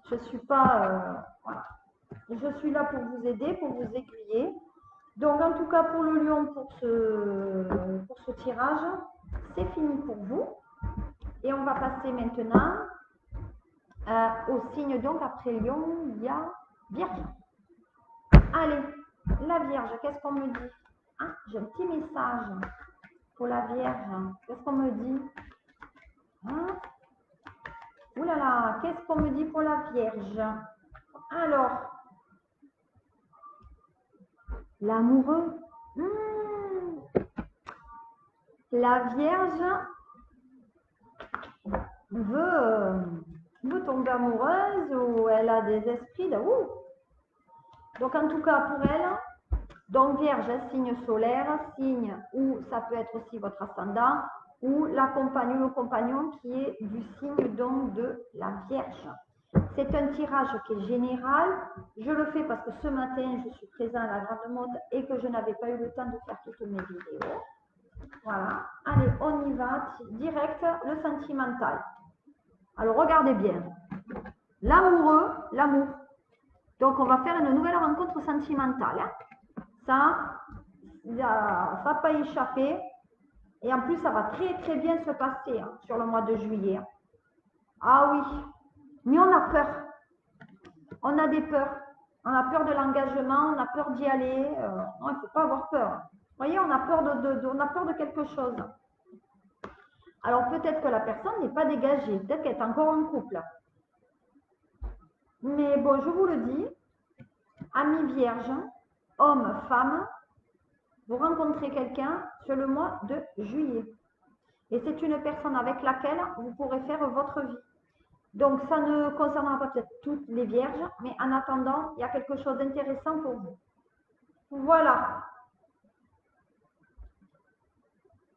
je ne suis pas... voilà. Je suis là pour vous aider, pour vous aiguiller. Donc, en tout cas, pour le lion, pour ce tirage, c'est fini pour vous. Et on va passer maintenant au signe. Donc, après lion, il y a Vierge. Allez, la Vierge, qu'est-ce qu'on me dit? Ah, j'ai un petit message pour la Vierge. Qu'est-ce qu'on me dit? Hein? Ouh là là, qu'est-ce qu'on me dit pour la Vierge? Alors, l'amoureux. La Vierge veut tomber amoureuse ou elle a des esprits de... Donc, en tout cas, pour elle, donc Vierge, signe solaire, signe où ça peut être aussi votre ascendant, ou la compagne ou le compagnon qui est du signe donc de la Vierge. C'est un tirage qui est général. Je le fais parce que ce matin, je suis présent à la Grande Mode et que je n'avais pas eu le temps de faire toutes mes vidéos. Voilà. Allez, on y va. Direct, le sentimental. Alors, regardez bien. L'amoureux, l'amour. Donc, on va faire une nouvelle rencontre sentimentale. Hein. Ça ne va pas échapper. Et en plus, ça va très, très bien se passer hein, sur le mois de juillet. Ah oui. Mais on a peur. On a des peurs. On a peur de l'engagement, on a peur d'y aller. Non, il ne faut pas avoir peur. Vous voyez, on a peur on a peur de quelque chose. Alors peut-être que la personne n'est pas dégagée, peut-être qu'elle est encore en couple. Mais bon, je vous le dis, amis vierges, hommes, femmes, vous rencontrez quelqu'un sur le mois de juillet. Et c'est une personne avec laquelle vous pourrez faire votre vie. Donc, ça ne concernera pas peut-être toutes les vierges, mais en attendant, il y a quelque chose d'intéressant pour vous. Voilà.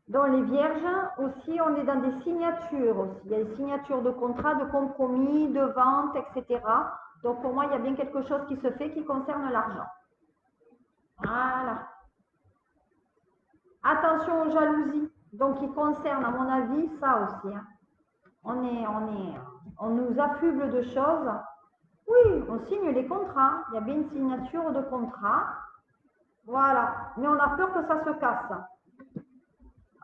Dans les vierges aussi, on est dans des signatures aussi. Il y a des signatures de contrats, de compromis, de vente, etc. Donc, pour moi, il y a bien quelque chose qui se fait qui concerne l'argent. Voilà. Attention aux jalousies. Donc, qui concerne, à mon avis, ça aussi. Hein. On nous affuble de choses. Oui, on signe les contrats. Il y a bien une signature de contrat. Voilà. Mais on a peur que ça se casse.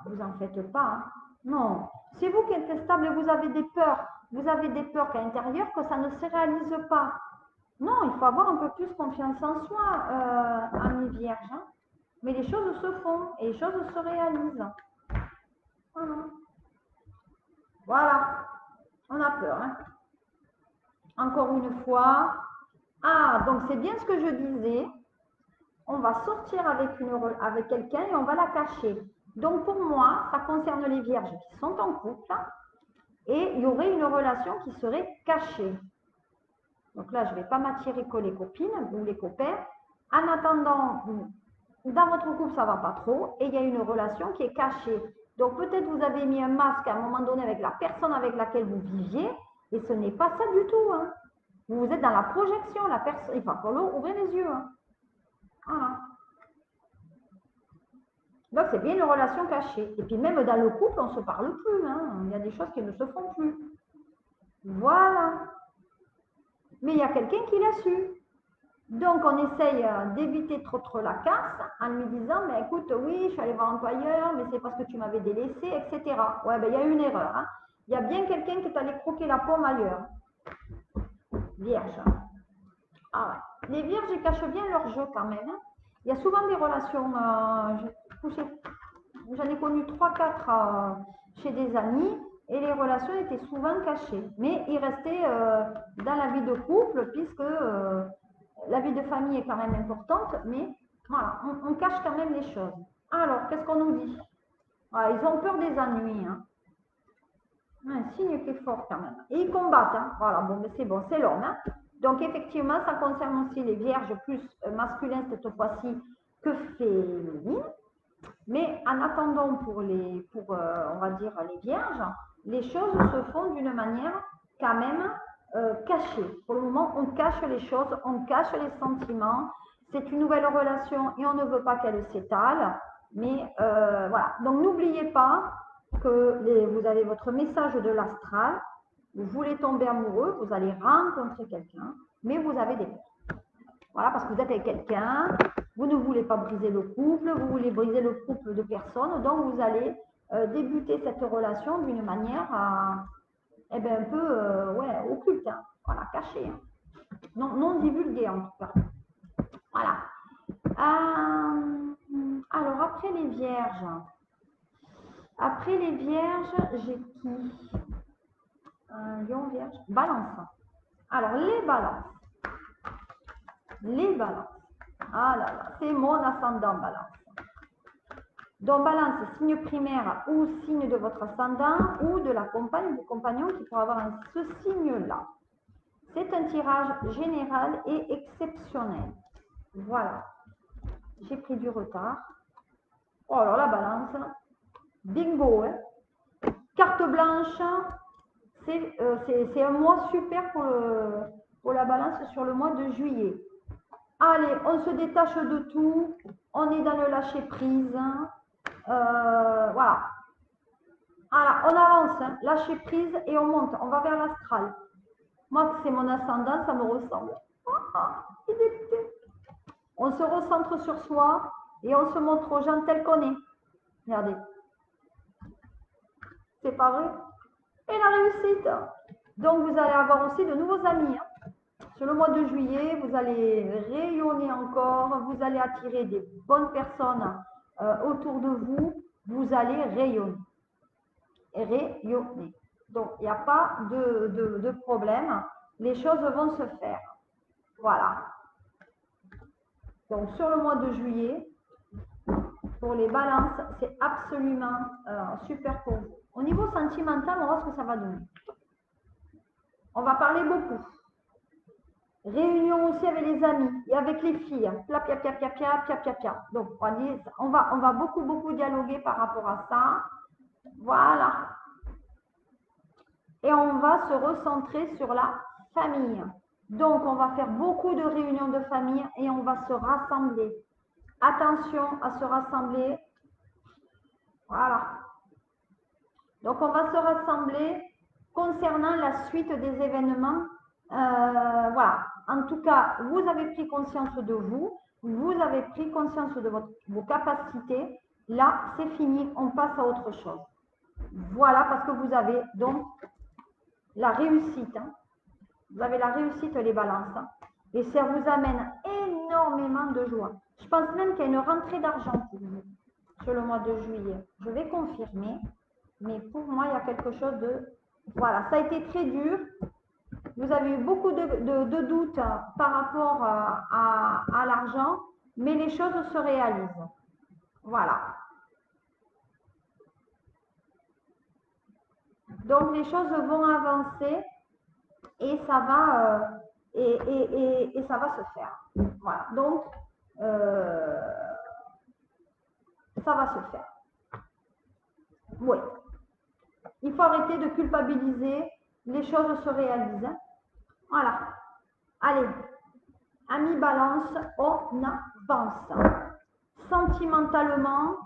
Vous en faites pas. Hein. Non. C'est vous qui êtes stable et vous avez des peurs. Vous avez des peurs qu'à l'intérieur, que ça ne se réalise pas. Non, il faut avoir un peu plus confiance en soi, amis vierges. Hein. Mais les choses se font et les choses se réalisent. Voilà. Voilà. On a peur. Hein. Encore une fois. Ah, donc c'est bien ce que je disais. On va sortir avec quelqu'un et on va la cacher. Donc pour moi, ça concerne les vierges qui sont en couple et il y aurait une relation qui serait cachée. Donc là, je ne vais pas m'attirer que les copines ou les copains. En attendant, dans votre couple, ça ne va pas trop et il y a une relation qui est cachée. Donc peut-être vous avez mis un masque à un moment donné avec la personne avec laquelle vous viviez, et ce n'est pas ça du tout. Hein. Vous êtes dans la projection, la personne, il va falloir ouvrir les yeux. Hein. Voilà. Donc c'est bien une relation cachée. Et puis même dans le couple, on ne se parle plus. Hein. Il y a des choses qui ne se font plus. Voilà. Mais il y a quelqu'un qui l'a su. Donc, on essaye d'éviter trop la casse en lui disant, mais écoute, oui, je suis allée voir un peu ailleurs, mais c'est parce que tu m'avais délaissé, etc. Ouais, ben, il y a eu une erreur. Hein. Il y a bien quelqu'un qui est allé croquer la pomme ailleurs. Vierge. Ah ouais. Les vierges, ils cachent bien leur jeu quand même. Hein. Il y a souvent des relations, j'en ai connu 3-4 chez des amis, et les relations étaient souvent cachées. Mais ils restaient dans la vie de couple, puisque la vie de famille est quand même importante, mais voilà, on cache quand même les choses. Alors, qu'est-ce qu'on nous dit? Voilà, ils ont peur des ennuis. Hein. Un signe qui est fort quand même. Et ils combattent. Hein. Voilà, bon, mais c'est bon, c'est l'homme. Hein. Donc, effectivement, ça concerne aussi les vierges plus masculins cette fois-ci que féminines. Mais en attendant pour on va dire, les vierges, les choses se font d'une manière quand même cachée. Pour le moment, on cache les choses, on cache les sentiments. C'est une nouvelle relation et on ne veut pas qu'elle s'étale. Mais voilà. Donc, n'oubliez pas que vous avez votre message de l'astral. Vous voulez tomber amoureux, vous allez rencontrer quelqu'un, mais vous avez des peurs. Voilà, parce que vous êtes avec quelqu'un, vous ne voulez pas briser le couple, vous voulez briser le couple de personnes, donc vous allez débuter cette relation d'une manière un peu ouais, occulte, hein, voilà, cachée, hein. Non divulguée en tout cas. Voilà. Alors après les vierges, j'ai qui? Lion, vierge, balance. Alors les balances. Les balances. Ah là là, c'est mon ascendant balance. Donc balance, signe primaire ou signe de votre ascendant ou de la compagne ou du compagnon qui pourra avoir ce signe-là. C'est un tirage général et exceptionnel. Voilà. J'ai pris du retard. Oh alors la balance. Bingo. Hein. Carte blanche. C'est un mois super pour la balance sur le mois de juillet. Allez, on se détache de tout. On est dans le lâcher prise. Voilà. Alors, on avance, hein, lâcher prise et on monte. On va vers l'astral. Moi, c'est mon ascendant, ça me ressemble. On se recentre sur soi et on se montre aux gens tel qu'on est. Regardez. C'est pas vrai? Et la réussite. Donc, vous allez avoir aussi de nouveaux amis. Hein. Sur le mois de juillet, vous allez rayonner encore. Vous allez attirer des bonnes personnes autour de vous. Vous allez rayonner. Rayonner. Donc, il n'y a pas de problème. Les choses vont se faire. Voilà. Donc, sur le mois de juillet, pour les balances, c'est absolument super pour vous. Au niveau sentimental, on va voir ce que ça va donner. On va parler beaucoup. Réunion aussi avec les amis et avec les filles. Pia, pia, pia, pia, pia, pia, pia, pia. Donc, on va beaucoup dialoguer par rapport à ça. Voilà. Et on va se recentrer sur la famille. Donc, on va faire beaucoup de réunions de famille et on va se rassembler. Attention à se rassembler. Voilà. Donc, on va se rassembler concernant la suite des événements. Voilà. En tout cas, vous avez pris conscience de vous. Vous avez pris conscience de vos capacités. Là, c'est fini. On passe à autre chose. Voilà, parce que vous avez donc la réussite. Hein. Vous avez la réussite, les balances. Hein. Et ça vous amène énormément de joie. Je pense même qu'il y a une rentrée d'argent pour vous sur le mois de juillet. Je vais confirmer. Mais pour moi, il y a quelque chose de... Voilà, ça a été très dur. Vous avez eu beaucoup de doutes par rapport à l'argent. Mais les choses se réalisent. Voilà. Donc, les choses vont avancer. Et ça va, et ça va se faire. Voilà. Donc, ça va se faire. Oui. Il faut arrêter de culpabiliser. Les choses se réalisent. Voilà. Allez. Amis Balance, on avance. Sentimentalement,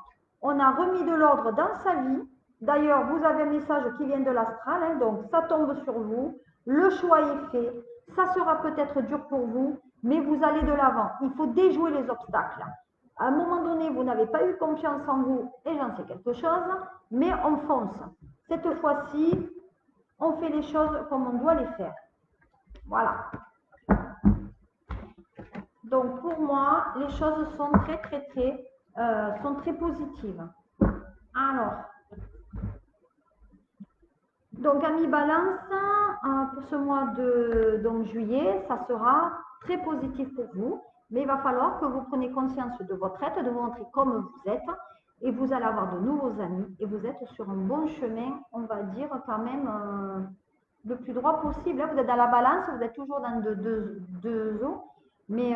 on a remis de l'ordre dans sa vie. D'ailleurs, vous avez un message qui vient de l'astral, hein, donc ça tombe sur vous. Le choix est fait. Ça sera peut-être dur pour vous, mais vous allez de l'avant. Il faut déjouer les obstacles. À un moment donné, vous n'avez pas eu confiance en vous et j'en sais quelque chose, mais on fonce. Cette fois-ci, on fait les choses comme on doit les faire. Voilà. Donc pour moi, les choses sont très positives. Alors, donc amis Balance, pour ce mois de juillet, ça sera très positif pour vous, mais il va falloir que vous preniez conscience de votre être, de vous montrer comme vous êtes, et vous allez avoir de nouveaux amis, et vous êtes sur un bon chemin, on va dire quand même le plus droit possible. Là, vous êtes dans la balance, vous êtes toujours dans deux eaux, mais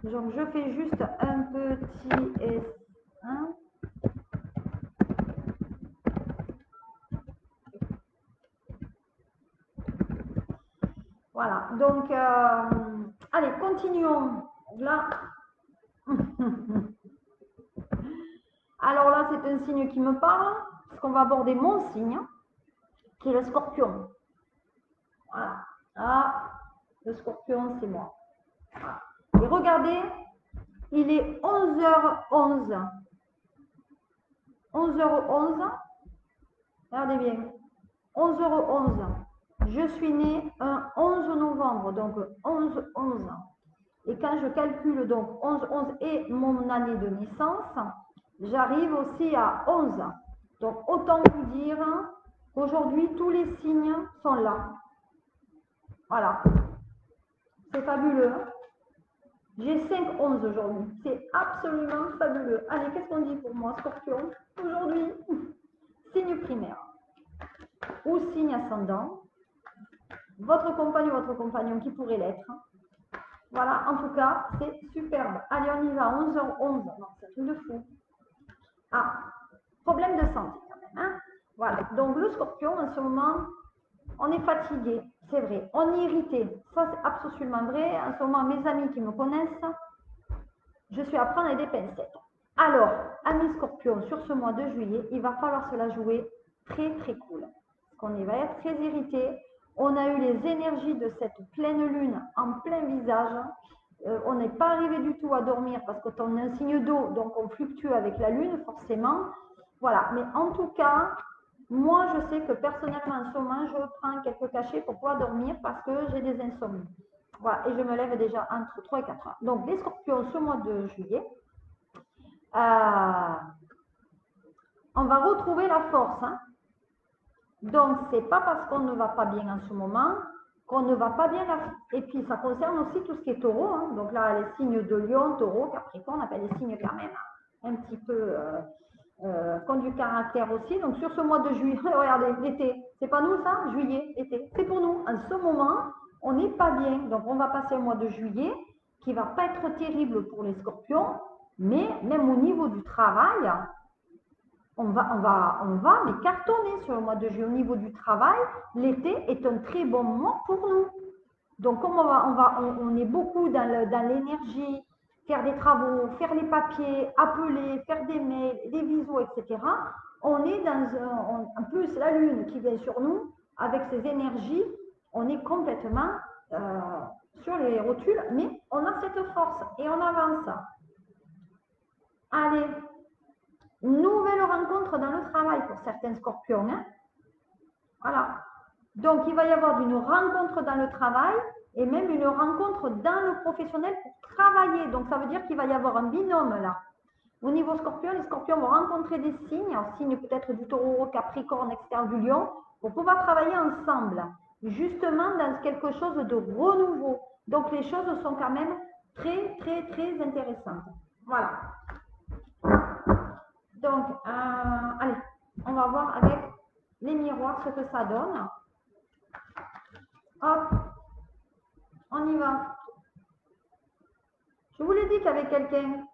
donc je fais juste un petit S1. Voilà, donc allez, continuons. Là, alors là, c'est un signe qui me parle, parce qu'on va aborder mon signe, qui est le scorpion. Voilà, ah, le scorpion, c'est moi. Voilà. Et regardez, il est 11h11. 11h11, regardez bien, 11h11. Je suis née un 11 novembre, donc 11-11. Et quand je calcule donc 11-11 et mon année de naissance, j'arrive aussi à 11. Donc autant vous dire qu'aujourd'hui, tous les signes sont là. Voilà. C'est fabuleux. J'ai 5-11 aujourd'hui. C'est absolument fabuleux. Allez, qu'est-ce qu'on dit pour moi, Scorpion? Aujourd'hui, signe primaire ou signe ascendant. Votre compagne ou votre compagnon qui pourrait l'être. Voilà, en tout cas, c'est superbe. Allez, on y va, 11h11. Non, c'est un truc de fou. Ah, problème de santé quand même. Hein, voilà, donc le scorpion, en ce moment, on est fatigué, c'est vrai. On est irrité, ça c'est absolument vrai. En ce moment, mes amis qui me connaissent, je suis à prendre avec des pincettes. Alors, amis scorpions, sur ce mois de juillet, il va falloir se la jouer très très cool. Parce qu'on va être très irrité. On a eu les énergies de cette pleine lune en plein visage. On n'est pas arrivé du tout à dormir parce qu'on a un signe d'eau, donc on fluctue avec la lune, forcément. Voilà, mais en tout cas, moi je sais que personnellement en ce moment, je prends quelques cachets pour pouvoir dormir parce que j'ai des insomnies. Voilà, et je me lève déjà entre 3 et 4 heures. Donc les scorpions, ce mois de juillet, on va retrouver la force. Hein. Donc, ce n'est pas parce qu'on ne va pas bien en ce moment qu'on ne va pas bien. Et puis, ça concerne aussi tout ce qui est taureau. Hein. Donc là, les signes de lion, taureau, capricorne, on appelle les signes quand même un petit peu qui ont du caractère aussi. Donc, sur ce mois de juillet, regardez, l'été, c'est pas nous ça, juillet, été, c'est pour nous. En ce moment, on n'est pas bien. Donc, on va passer un mois de juillet qui ne va pas être terrible pour les scorpions, mais même au niveau du travail, on va mais cartonner sur le mois de juillet. Au niveau du travail, l'été est un très bon moment pour nous. Donc, comme on est beaucoup dans l'énergie, faire des travaux, faire les papiers, appeler, faire des mails, des visos, etc. On est en plus, la lune qui vient sur nous, avec ses énergies, on est complètement sur les rotules, mais on a cette force et on avance. Allez, nouvelle rencontre dans le travail pour certains scorpions. Hein. Voilà. Donc, il va y avoir une rencontre dans le travail et même une rencontre dans le professionnel pour travailler. Donc, ça veut dire qu'il va y avoir un binôme là. Au niveau scorpion, les scorpions vont rencontrer des signes, signes peut-être du taureau, capricorne, etc., du lion, pour pouvoir travailler ensemble, justement dans quelque chose de renouveau. Donc, les choses sont quand même très, très, très intéressantes. Voilà. Donc, allez, on va voir avec les miroirs ce que ça donne. Hop. On y va. Je vous l'ai dit qu'il y avait quelqu'un.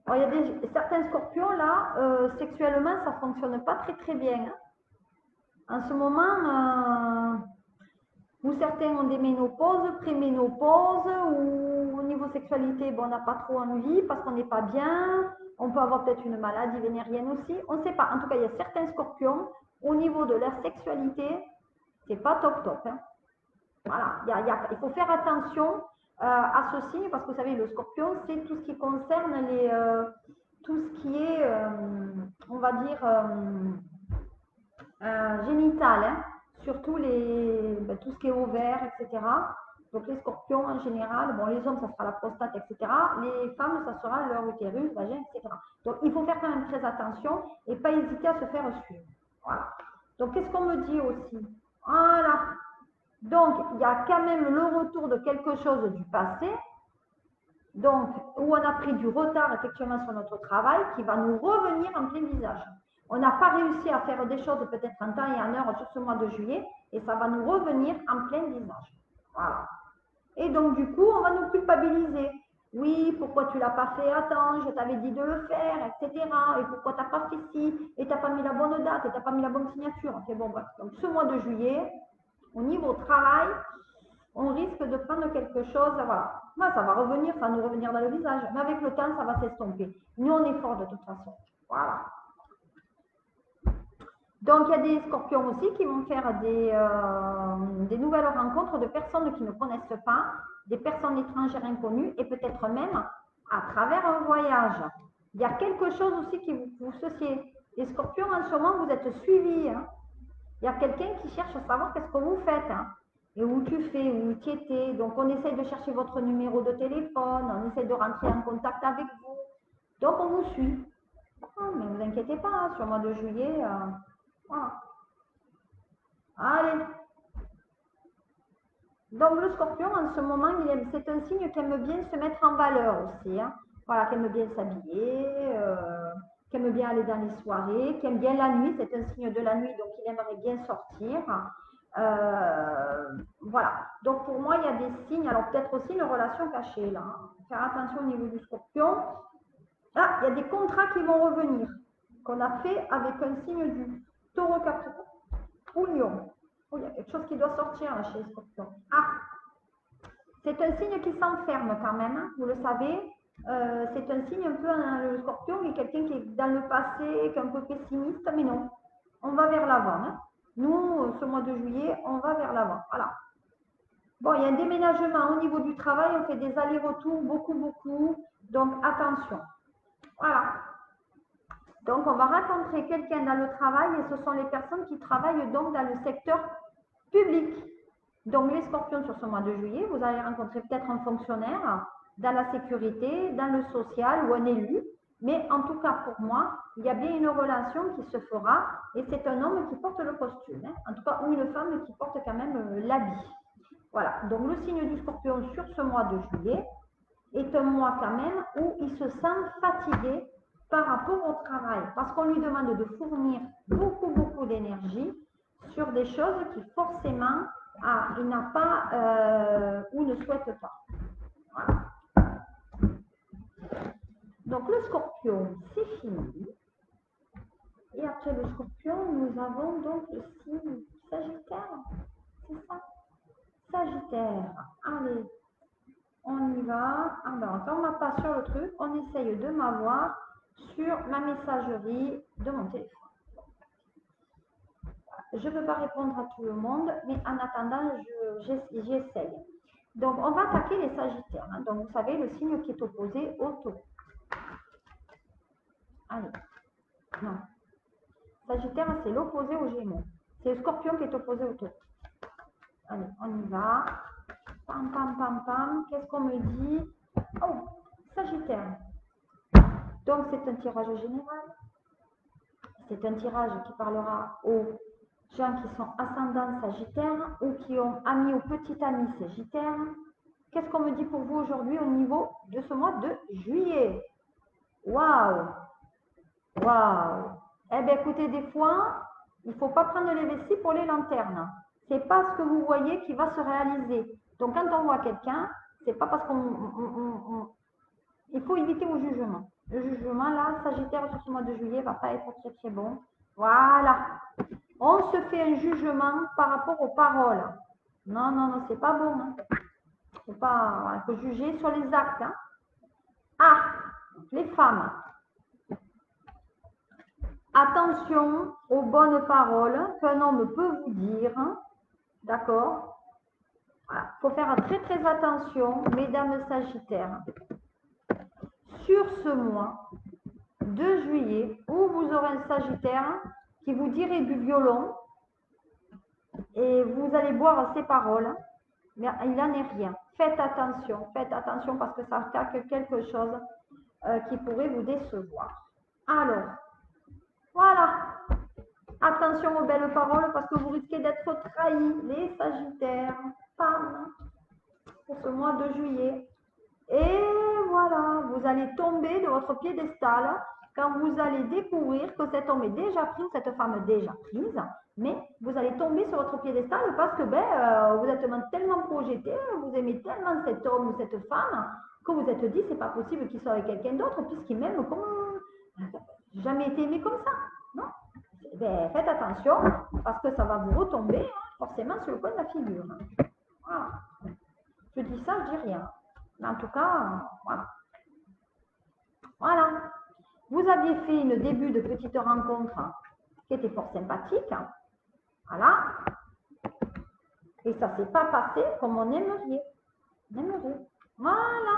Il y a certains scorpions là, sexuellement, ça ne fonctionne pas très bien. Hein. En ce moment, où certains ont des ménopauses, préménopauses, ou au niveau sexualité, bon, on n'a pas trop envie parce qu'on n'est pas bien. On peut avoir peut-être une maladie vénérienne aussi. On ne sait pas. En tout cas, il y a certains scorpions, au niveau de leur sexualité, c'est pas top. Hein. Voilà, il faut faire attention à ce signe parce que vous savez, le scorpion, c'est tout ce qui concerne tout ce qui est, on va dire, génital, hein, surtout tout ce qui est ovaire, etc. Donc les scorpions en général, bon, les hommes, ça sera la prostate, etc. Les femmes, ça sera leur utérus, vagin, etc. Donc il faut faire quand même très attention et pas hésiter à se faire suivre. Voilà. Donc qu'est-ce qu'on me dit aussi? Voilà. Donc, il y a quand même le retour de quelque chose du passé, donc où on a pris du retard effectivement sur notre travail, qui va nous revenir en plein visage. On n'a pas réussi à faire des choses peut-être en temps et en heure sur ce mois de juillet, et ça va nous revenir en plein visage. Voilà. Et donc, du coup, on va nous culpabiliser. Oui, pourquoi tu ne l'as pas fait? Attends, je t'avais dit de le faire, etc. Et pourquoi tu n'as pas fait ci? Et tu n'as pas mis la bonne date, et tu n'as pas mis la bonne signature. Okay, bon, bref. Donc, ce mois de juillet, au niveau travail, on risque de prendre quelque chose, voilà. Moi, ça va revenir, ça va nous revenir dans le visage. Mais avec le temps, ça va s'estomper. Nous, on est fort de toute façon. Voilà. Donc, il y a des scorpions aussi qui vont faire des nouvelles rencontres de personnes qui ne connaissent pas, des personnes étrangères inconnues et peut-être même à travers un voyage. Il y a quelque chose aussi qui vous associez. Les scorpions, en ce moment, vous êtes suivis. Hein. Il y a quelqu'un qui cherche à savoir qu'est-ce que vous faites. Hein. Et où tu fais, où tu étais. Donc, on essaye de chercher votre numéro de téléphone, on essaye de rentrer en contact avec vous. Donc, on vous suit. Oh, mais ne vous inquiétez pas, hein, sur le mois de juillet, voilà. Allez. Donc, le scorpion, en ce moment, c'est un signe qui aime bien se mettre en valeur aussi. Hein. Voilà, qui aime bien s'habiller, qui aime bien aller dans les soirées, qui aime bien la nuit. C'est un signe de la nuit, donc il aimerait bien sortir. Voilà. Donc, pour moi, il y a des signes. Alors, peut-être aussi une relation cachée, là. Hein. Faire attention au niveau du scorpion. Ah, il y a des contrats qui vont revenir, qu'on a fait avec un signe du taureau capricorne ou lion. Oh, il y a quelque chose qui doit sortir là, chez les scorpions. Ah, c'est un signe qui s'enferme quand même, hein, vous le savez. C'est un signe un peu, hein, le scorpion, il y a quelqu'un qui est dans le passé, qui est un peu pessimiste, mais non, on va vers l'avant. Hein. Nous, ce mois de juillet, on va vers l'avant. Voilà. Bon, il y a un déménagement au niveau du travail, on fait des allers-retours, beaucoup, donc attention. Voilà. Donc, on va rencontrer quelqu'un dans le travail et ce sont les personnes qui travaillent donc dans le secteur public. Donc, les scorpions sur ce mois de juillet, vous allez rencontrer peut-être un fonctionnaire dans la sécurité, dans le social ou un élu. Mais en tout cas, pour moi, il y a bien une relation qui se fera et c'est un homme qui porte le costume. Hein. En tout cas, ou une femme qui porte quand même l'habit. Voilà. Donc, le signe du scorpion sur ce mois de juillet est un mois quand même où il se sent fatigué par rapport au travail, parce qu'on lui demande de fournir beaucoup d'énergie sur des choses qui forcément il n'a pas ou ne souhaite pas. Voilà. Donc le scorpion, c'est fini. Et après le scorpion, nous avons donc le signe Sagittaire. C'est ça? Sagittaire. Allez, on y va. Alors, quand on n'a pas sur le truc, on essaye de m'avoir sur ma messagerie de mon téléphone. Je ne peux pas répondre à tout le monde, mais en attendant, j'essaye. Donc, on va attaquer les Sagittaires. Hein. Donc, vous savez, le signe qui est opposé au Taureau. Allez. Non. Sagittaire, c'est l'opposé au Gémeaux. C'est le Scorpion qui est opposé au Taureau. Allez, on y va. Pam. Qu'est-ce qu'on me dit? Oh, Sagittaire. Donc, c'est un tirage général. C'est un tirage qui parlera aux gens qui sont ascendants Sagittaires ou qui ont amis ou petits amis Sagittaires. Qu'est-ce qu'on me dit pour vous aujourd'hui au niveau de ce mois de juillet? Waouh! Eh bien, écoutez, des fois, il ne faut pas prendre les vessies pour les lanternes. Ce n'est pas ce que vous voyez qui va se réaliser. Donc, quand on voit quelqu'un, c'est pas parce il faut éviter au jugement. Le jugement, là, Sagittaire sur ce mois de juillet, va pas être très, très bon. Voilà. On se fait un jugement par rapport aux paroles. Non, non, non, c'est pas bon. Hein. Faut pas, il faut juger sur les actes. Hein. Ah, les femmes. Attention aux bonnes paroles qu'un homme peut vous dire. D'accord? Voilà. Il faut faire très, très attention, mesdames Sagittaires. Sur ce mois de juillet, où vous aurez un Sagittaire qui vous dirait du violon et vous allez boire ses paroles, mais il n'en est rien. Faites attention parce que ça attaque quelque chose qui pourrait vous décevoir. Alors, voilà. Attention aux belles paroles parce que vous risquez d'être trahis, les Sagittaires, femmes, pour ce mois de juillet. Et voilà, vous allez tomber de votre piédestal quand vous allez découvrir que cet homme est déjà pris, cette femme est déjà prise, mais vous allez tomber sur votre piédestal parce que vous êtes tellement projeté, vous aimez tellement cet homme ou cette femme que vous êtes dit c'est pas possible qu'il soit avec quelqu'un d'autre puisqu'il m'aime comme jamais été aimé comme ça, non? Faites attention parce que ça va vous retomber forcément sur le coin de la figure. Voilà. Je dis ça, je dis rien. Mais en tout cas, voilà. Voilà. Vous aviez fait une début de petite rencontre qui était fort sympathique. Voilà. Et ça ne s'est pas passé comme on aimerait. Voilà.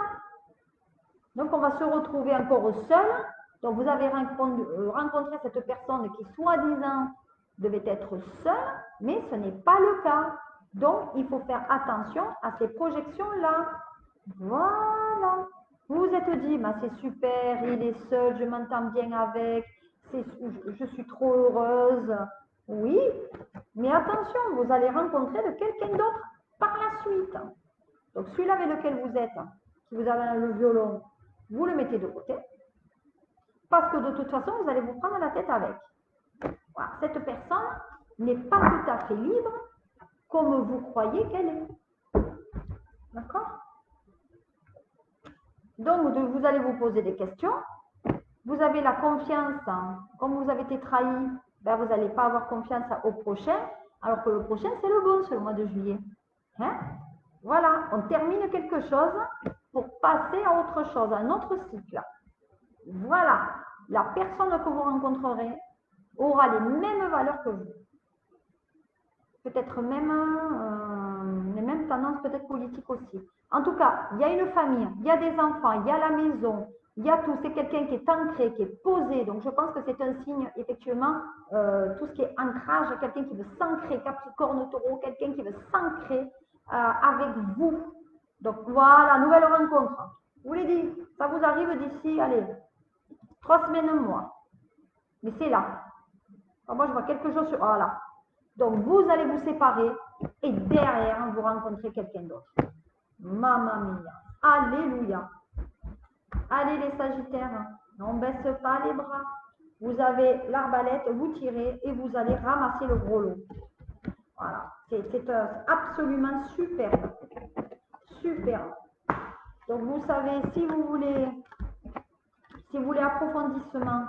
Donc, on va se retrouver encore seul. Donc, vous avez rencontré cette personne qui, soi-disant, devait être seule, mais ce n'est pas le cas. Donc, il faut faire attention à ces projections-là. Voilà. Vous vous êtes dit, bah, c'est super, il est seul, je m'entends bien avec, je suis trop heureuse. Oui, mais attention, vous allez rencontrer de quelqu'un d'autre par la suite. Donc, celui-là avec lequel vous êtes, si vous avez le violon, vous le mettez de côté. Parce que de toute façon, vous allez vous prendre la tête avec. Voilà. Cette personne n'est pas tout à fait libre comme vous croyez qu'elle est. D'accord? Donc, vous allez vous poser des questions. Vous avez la confiance. Comme vous avez été trahi, ben, vous n'allez pas avoir confiance au prochain. Alors que le prochain, c'est le bon, c'est le mois de juillet. Hein? Voilà, on termine quelque chose pour passer à autre chose, à un autre cycle. Voilà, la personne que vous rencontrerez aura les mêmes valeurs que vous. Peut-être même les mêmes tendances peut-être politiques aussi. En tout cas, il y a une famille, il y a des enfants, il y a la maison, il y a tout. C'est quelqu'un qui est ancré, qui est posé. Donc, je pense que c'est un signe, effectivement, tout ce qui est ancrage, quelqu'un qui veut s'ancrer, Capricorne, Taureau, quelqu'un qui veut s'ancrer avec vous. Donc, voilà, nouvelle rencontre. Je vous l'ai dit, ça vous arrive d'ici, allez, 3 semaines, un mois. Mais c'est là. Alors, moi, je vois quelque chose sur... Voilà. Donc, vous allez vous séparer et derrière, vous rencontrez quelqu'un d'autre. Mamma mia. Alléluia. Allez, les Sagittaires, on ne baisse pas les bras. Vous avez l'arbalète, vous tirez et vous allez ramasser le gros lot. Voilà. C'est absolument super. Super. Donc, vous savez, si vous voulez approfondissement,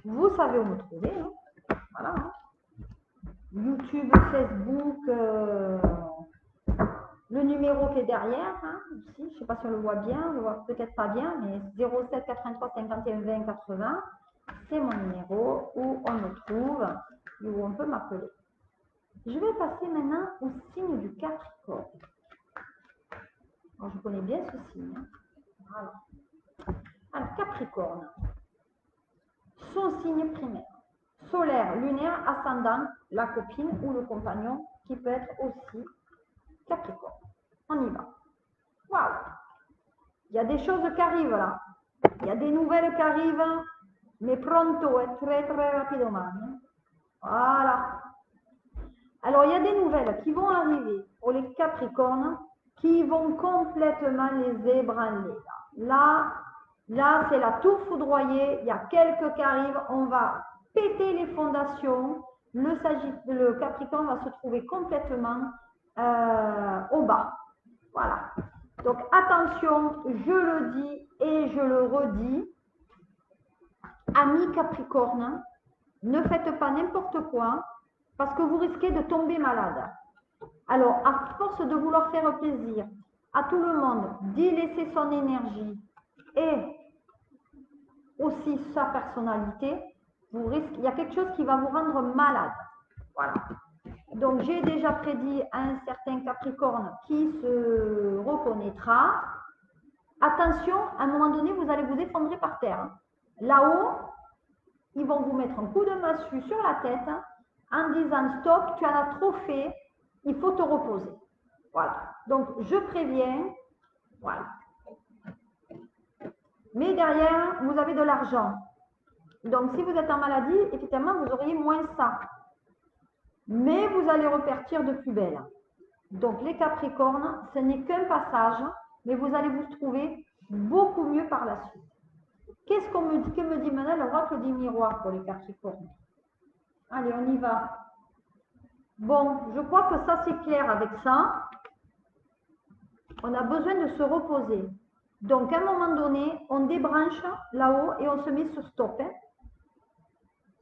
vous savez où me trouver. Hein. Voilà. Hein. YouTube, Facebook, le numéro qui est derrière, hein, ici, je ne sais pas si on le voit bien, on le voit peut-être pas bien, mais 07 83 51 20 80, c'est mon numéro où on me trouve et où on peut m'appeler. Je vais passer maintenant au signe du Capricorne. Alors, je connais bien ce signe. Hein. Voilà. Alors, Capricorne, son signe primaire. Solaire, lunaire, ascendant, la copine ou le compagnon qui peut être aussi Capricorne. On y va. Waouh! Il y a des choses qui arrivent là. Il y a des nouvelles qui arrivent, mais pronto, très très rapidement. Voilà. Alors, il y a des nouvelles qui vont arriver pour les Capricornes qui vont complètement les ébranler. Là, c'est la tour foudroyée. Il y a quelques qui arrivent. On va péter les fondations. Le Capricorne va se trouver complètement au bas. Voilà. Donc attention, je le dis et je le redis, amis Capricorne, ne faites pas n'importe quoi parce que vous risquez de tomber malade. Alors, à force de vouloir faire plaisir à tout le monde, d'y laisser son énergie et aussi sa personnalité, vous risquez, il y a quelque chose qui va vous rendre malade. Voilà. Donc, j'ai déjà prédit à un certain Capricorne qui se reconnaîtra. Attention, à un moment donné, vous allez vous effondrer par terre. Là-haut, ils vont vous mettre un coup de massue sur la tête en disant stop, tu en as trop fait, il faut te reposer. Voilà. Donc, je préviens. Voilà. Mais derrière, vous avez de l'argent. Donc, si vous êtes en maladie, effectivement, vous auriez moins ça. Mais vous allez repartir de plus belle. Donc, les Capricornes, ce n'est qu'un passage, mais vous allez vous trouver beaucoup mieux par la suite. Qu'est-ce qu'on me dit? Que me dit maintenant l'oracle des miroirs pour les Capricornes? Allez, on y va. Bon, je crois que ça, c'est clair avec ça. On a besoin de se reposer. Donc, à un moment donné, on débranche là-haut et on se met sur stop. Hein.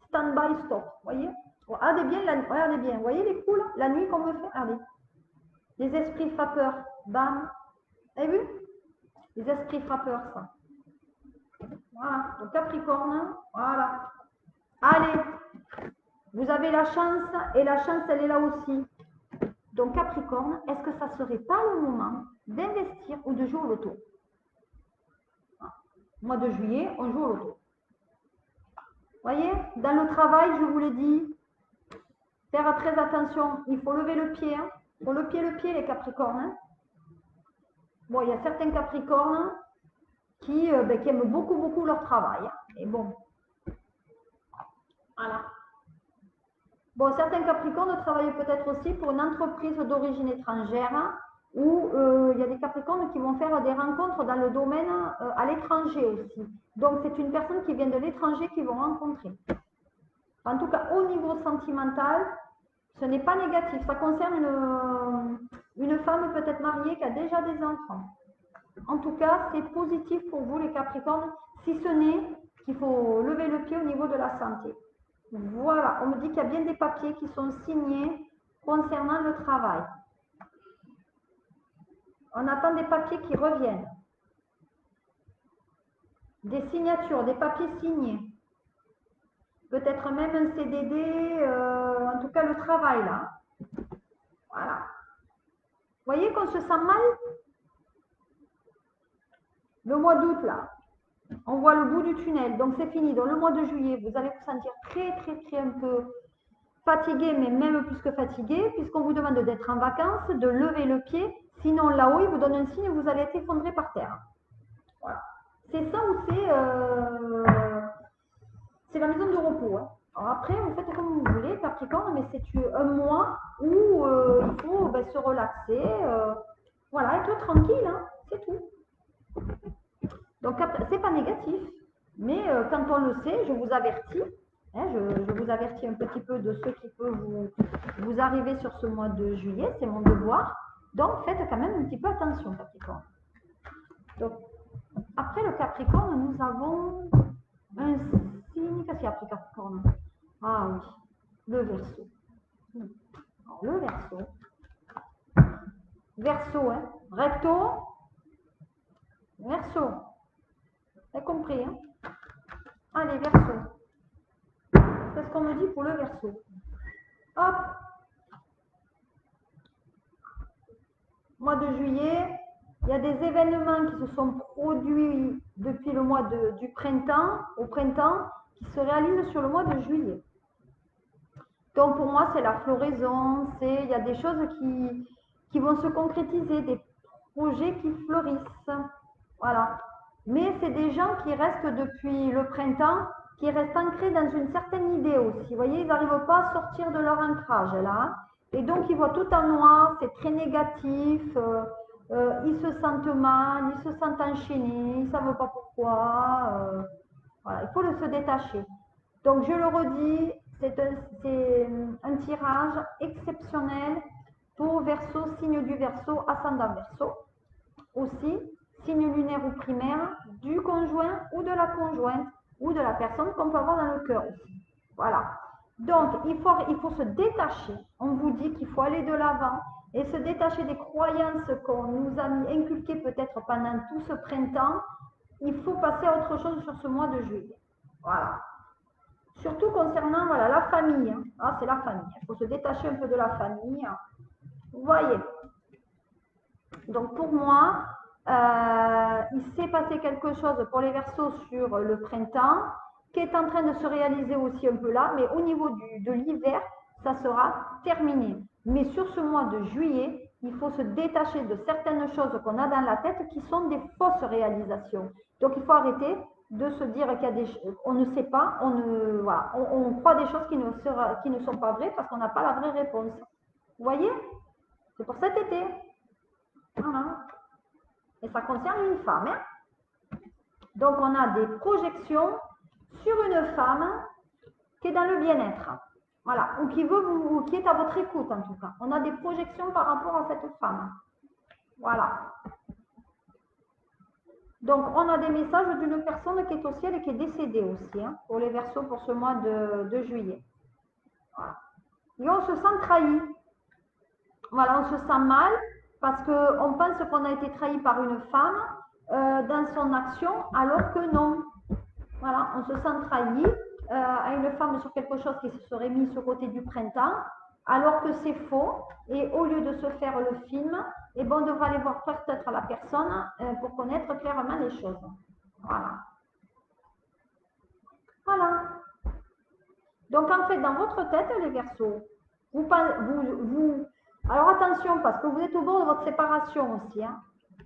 Stand-by stop. Voyez? Regardez bien, regardez bien. Vous voyez les coups là? La nuit qu'on me fait? Regardez. Les esprits frappeurs. Bam. Vous avez vu? Les esprits frappeurs, ça. Voilà. Donc, Capricorne. Voilà. Allez. Vous avez la chance et la chance, elle est là aussi. Donc, Capricorne, est-ce que ça ne serait pas le moment d'investir ou de jouer au loto? Mois de juillet, on joue au loto. Voyez, dans le travail, je vous l'ai dit, faire très attention. Il faut lever le pied. Hein. Il faut le pied, les Capricornes. Hein. Bon, il y a certains Capricornes qui aiment beaucoup leur travail. Hein. Et bon, voilà. Bon, certains Capricornes travaillent peut-être aussi pour une entreprise d'origine étrangère hein, où il y a des Capricornes qui vont faire des rencontres dans le domaine à l'étranger aussi. Donc, c'est une personne qui vient de l'étranger qu'ils vont rencontrer. En tout cas, au niveau sentimental, ce n'est pas négatif. Ça concerne une femme peut-être mariée qui a déjà des enfants. En tout cas, c'est positif pour vous les Capricornes, si ce n'est qu'il faut lever le pied au niveau de la santé. Voilà, on me dit qu'il y a bien des papiers qui sont signés concernant le travail. On attend des papiers qui reviennent. Des signatures, des papiers signés. Peut-être même un CDD, en tout cas le travail là. Voilà. Vous voyez qu'on se sent mal? Le mois d'août là, on voit le bout du tunnel, donc c'est fini. Dans le mois de juillet, vous allez vous sentir très un peu fatigué, mais même plus que fatigué, puisqu'on vous demande d'être en vacances, de lever le pied. Sinon, là-haut, il vous donne un signe et vous allez être effondré par terre. Voilà. C'est ça ou c'est la maison de repos. Hein. Alors après, vous faites comme vous voulez, Capricorne, mais c'est un mois où il faut se relaxer, voilà, être tranquille, hein, c'est tout. Donc, c'est pas négatif, mais quand on le sait, je vous avertis, hein, je vous avertis un petit peu de ce qui peut vous arriver sur ce mois de juillet, c'est mon devoir. Donc, faites quand même un petit peu attention, Capricorne. Donc, après le Capricorne, nous avons un signe. Qu'est-ce qu'il y a après Capricorne? Ah oui, le Verseau. Alors, le Verseau. Verseau, hein. Recto. Verseau. Vous avez compris, hein? Allez, Verseau. C'est ce qu'on me dit pour le Verseau. Hop. Mois de juillet, il y a des événements qui se sont produits depuis le mois du printemps, au printemps, qui se réalisent sur le mois de juillet. Donc pour moi, c'est la floraison, il y a des choses qui vont se concrétiser, des projets qui fleurissent. Voilà. Mais c'est des gens qui restent depuis le printemps, qui restent ancrés dans une certaine idée aussi. Vous voyez, ils n'arrivent pas à sortir de leur ancrage là. Et donc, ils voient tout en noir, c'est très négatif. Ils se sentent mal, ils se sentent enchaînés, ils ne savent pas pourquoi. Voilà, il faut se détacher. Donc, je le redis, c'est un tirage exceptionnel pour Verseau, signe du Verseau, ascendant Verseau. aussi, signe lunaire ou primaire, du conjoint ou de la conjointe ou de la personne qu'on peut avoir dans le cœur aussi. Voilà. Donc, il faut se détacher. On vous dit qu'il faut aller de l'avant et se détacher des croyances qu'on nous a inculquées peut-être pendant tout ce printemps. Il faut passer à autre chose sur ce mois de juillet. Voilà. Surtout concernant voilà, la famille. Hein. Ah, c'est la famille. Il faut se détacher un peu de la famille. Vous voyez. Donc pour moi, il s'est passé quelque chose pour les Verseaux sur le printemps, qui est en train de se réaliser aussi un peu là, mais au niveau de l'hiver, ça sera terminé. Mais sur ce mois de juillet, il faut se détacher de certaines choses qu'on a dans la tête qui sont des fausses réalisations. Donc il faut arrêter de se dire qu'il y a des choses, on ne sait pas, on croit des choses qui ne sont pas vraies parce qu'on n'a pas la vraie réponse. Vous voyez? C'est pour cet été. Voilà. Et ça concerne une femme. Hein. Donc, on a des projections sur une femme qui est dans le bien-être. Voilà. Ou qui est à votre écoute, en tout cas. On a des projections par rapport à cette femme. Voilà. Donc, on a des messages d'une personne qui est au ciel et qui est décédée aussi, hein, pour les Verseaux pour ce mois de juillet. Voilà. Et on se sent trahi. Voilà, on se sent mal parce qu'on pense qu'on a été trahi par une femme dans son action, alors que non. Voilà, on se sent trahi à une femme sur quelque chose qui se serait mis sur côté du printemps, alors que c'est faux. Et au lieu de se faire le film, eh ben, on devrait aller voir peut-être la personne pour connaître clairement les choses. Voilà. Voilà. Donc en fait, dans votre tête, les Verseaux, alors attention, parce que vous êtes au bord de votre séparation aussi. Hein.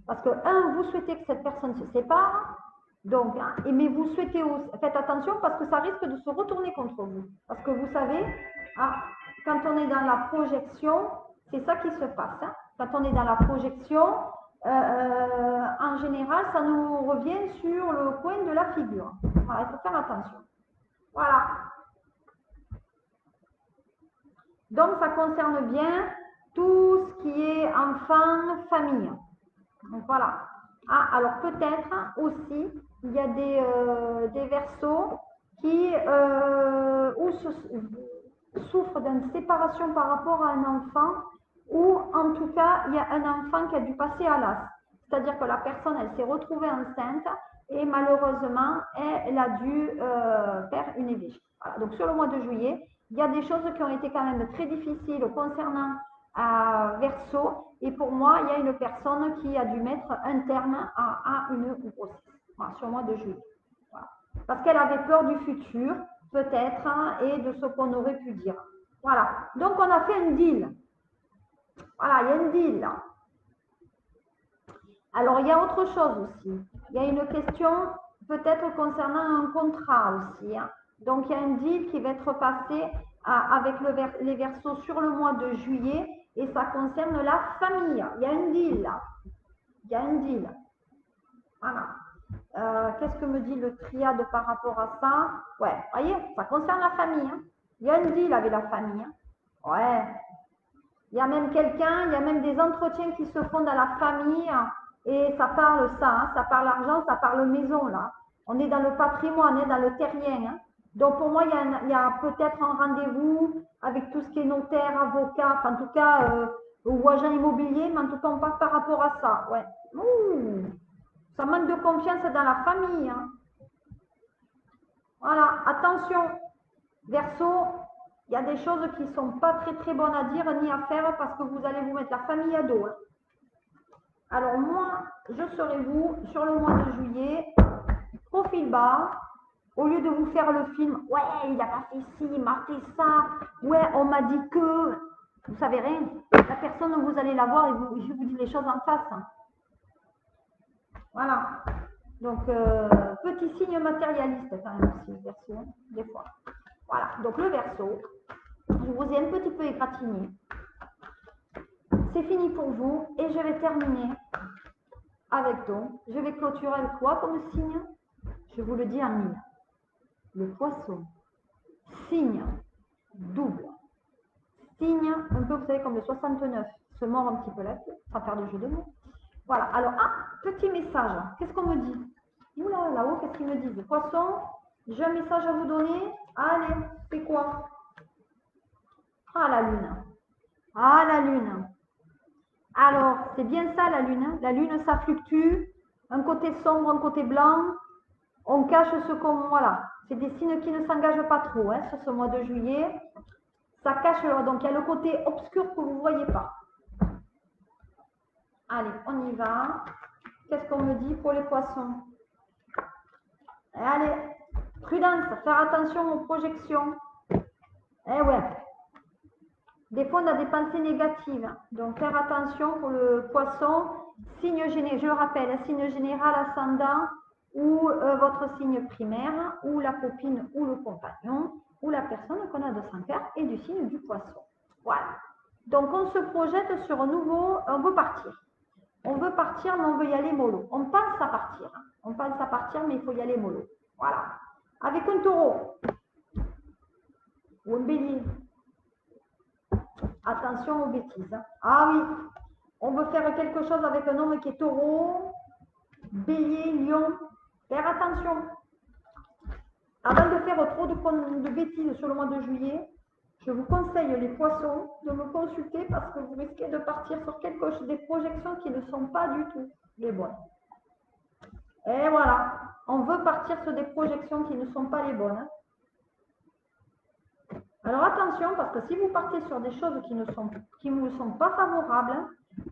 Parce que, vous souhaitez que cette personne se sépare. Donc, hein, mais vous souhaitez aussi, faites attention parce que ça risque de se retourner contre vous. Parce que vous savez, quand on est dans la projection, c'est ça qui se passe. Hein. Quand on est dans la projection, en général, ça nous revient sur le coin de la figure. Voilà, il faut faire attention. Voilà. Donc, ça concerne bien tout ce qui est enfant, famille. Donc, voilà. Ah, alors peut-être aussi, il y a des Verseaux qui souffrent d'une séparation par rapport à un enfant, ou en tout cas, il y a un enfant qui a dû passer à l'as. C'est-à-dire que la personne, elle s'est retrouvée enceinte et malheureusement, elle a dû faire une IVG. Voilà. Donc sur le mois de juillet, il y a des choses qui ont été quand même très difficiles concernant Verseau, et pour moi, il y a une personne qui a dû mettre un terme à une grossesse, voilà, sur le mois de juillet. Voilà. Parce qu'elle avait peur du futur, peut-être, hein, et de ce qu'on aurait pu dire. Voilà. Donc, on a fait un deal. Voilà, il y a un deal là. Alors, il y a autre chose aussi. Il y a une question peut-être concernant un contrat aussi. Hein. Donc, il y a un deal qui va être passé avec les Verseaux sur le mois de juillet et ça concerne la famille. Il y a un deal là. Il y a un deal. Voilà. Qu'est-ce que me dit le triade par rapport à ça? Ouais, voyez, ça concerne la famille. Hein. Il y a un deal avec la famille. Hein. Ouais. Il y a même quelqu'un, il y a même des entretiens qui se font dans la famille et ça parle ça, hein, ça parle argent, ça parle maison là. On est dans le patrimoine, on est dans le terrien. Hein. Donc pour moi, il y a peut-être un rendez-vous avec tout ce qui est notaire, avocat, enfin, en tout cas, ou agent immobilier, mais en tout cas, on passe par rapport à ça. Ouais. Ouh, ça manque de confiance dans la famille. Hein. Voilà, attention, Verseau, il y a des choses qui ne sont pas très très bonnes à dire ni à faire parce que vous allez vous mettre la famille à dos. Hein. Alors moi, je serai vous sur le mois de juillet, profil bas, au lieu de vous faire le film, ouais, il a pas fait ci, il m'a fait ça, ouais, on m'a dit que, vous savez rien, la personne, vous allez la voir et je vous dis les choses en face. Hein. Voilà. Donc, petit signe matérialiste quand même aussi, Verseau, des fois. Voilà, donc le Verseau, je vous ai un petit peu égratigné. C'est fini pour vous et je vais terminer avec donc, je vais clôturer avec quoi comme signe? Je vous le dis en mille. Le Poisson. Signe double. Signe, un peu, vous savez, comme le 69, se mord un petit peu la queue, sans faire de jeu de mots. Voilà. Alors, petit message. Qu'est-ce qu'on me dit? Oula, là-haut, qu'est-ce qu'ils me disent? Poisson, j'ai un message à vous donner. Allez, c'est quoi? Ah, la lune. Ah, la lune. Alors, c'est bien ça, la lune. La lune, ça fluctue. Un côté sombre, un côté blanc. On cache ce qu'on... Voilà. C'est des signes qui ne s'engagent pas trop sur ce mois de juillet. Ça cache... Donc, il y a le côté obscur que vous ne voyez pas. Allez, on y va. Qu'est-ce qu'on me dit pour les poissons? Allez, prudence, faire attention aux projections. Eh ouais. Des fois, on a des pensées négatives. Donc, faire attention pour le poisson. Signe général, je le rappelle, signe général ascendant ou votre signe primaire, ou la copine ou le compagnon, ou la personne qu'on a de son cœur et du signe du poisson. Voilà. Donc, on se projette sur un nouveau, on veut partir. On veut partir, mais on veut y aller mollo. On pense à partir. On pense à partir, mais il faut y aller mollo. Voilà. Avec un taureau ou un bélier. Attention aux bêtises. Ah oui, on veut faire quelque chose avec un homme qui est taureau, bélier, lion. Faire attention. Avant de faire trop de bêtises sur le mois de juillet, je vous conseille les poissons de me consulter parce que vous risquez de partir sur des projections qui ne sont pas du tout les bonnes. Et voilà, on veut partir sur des projections qui ne sont pas les bonnes. Alors attention, parce que si vous partez sur des choses qui ne vous sont pas favorables,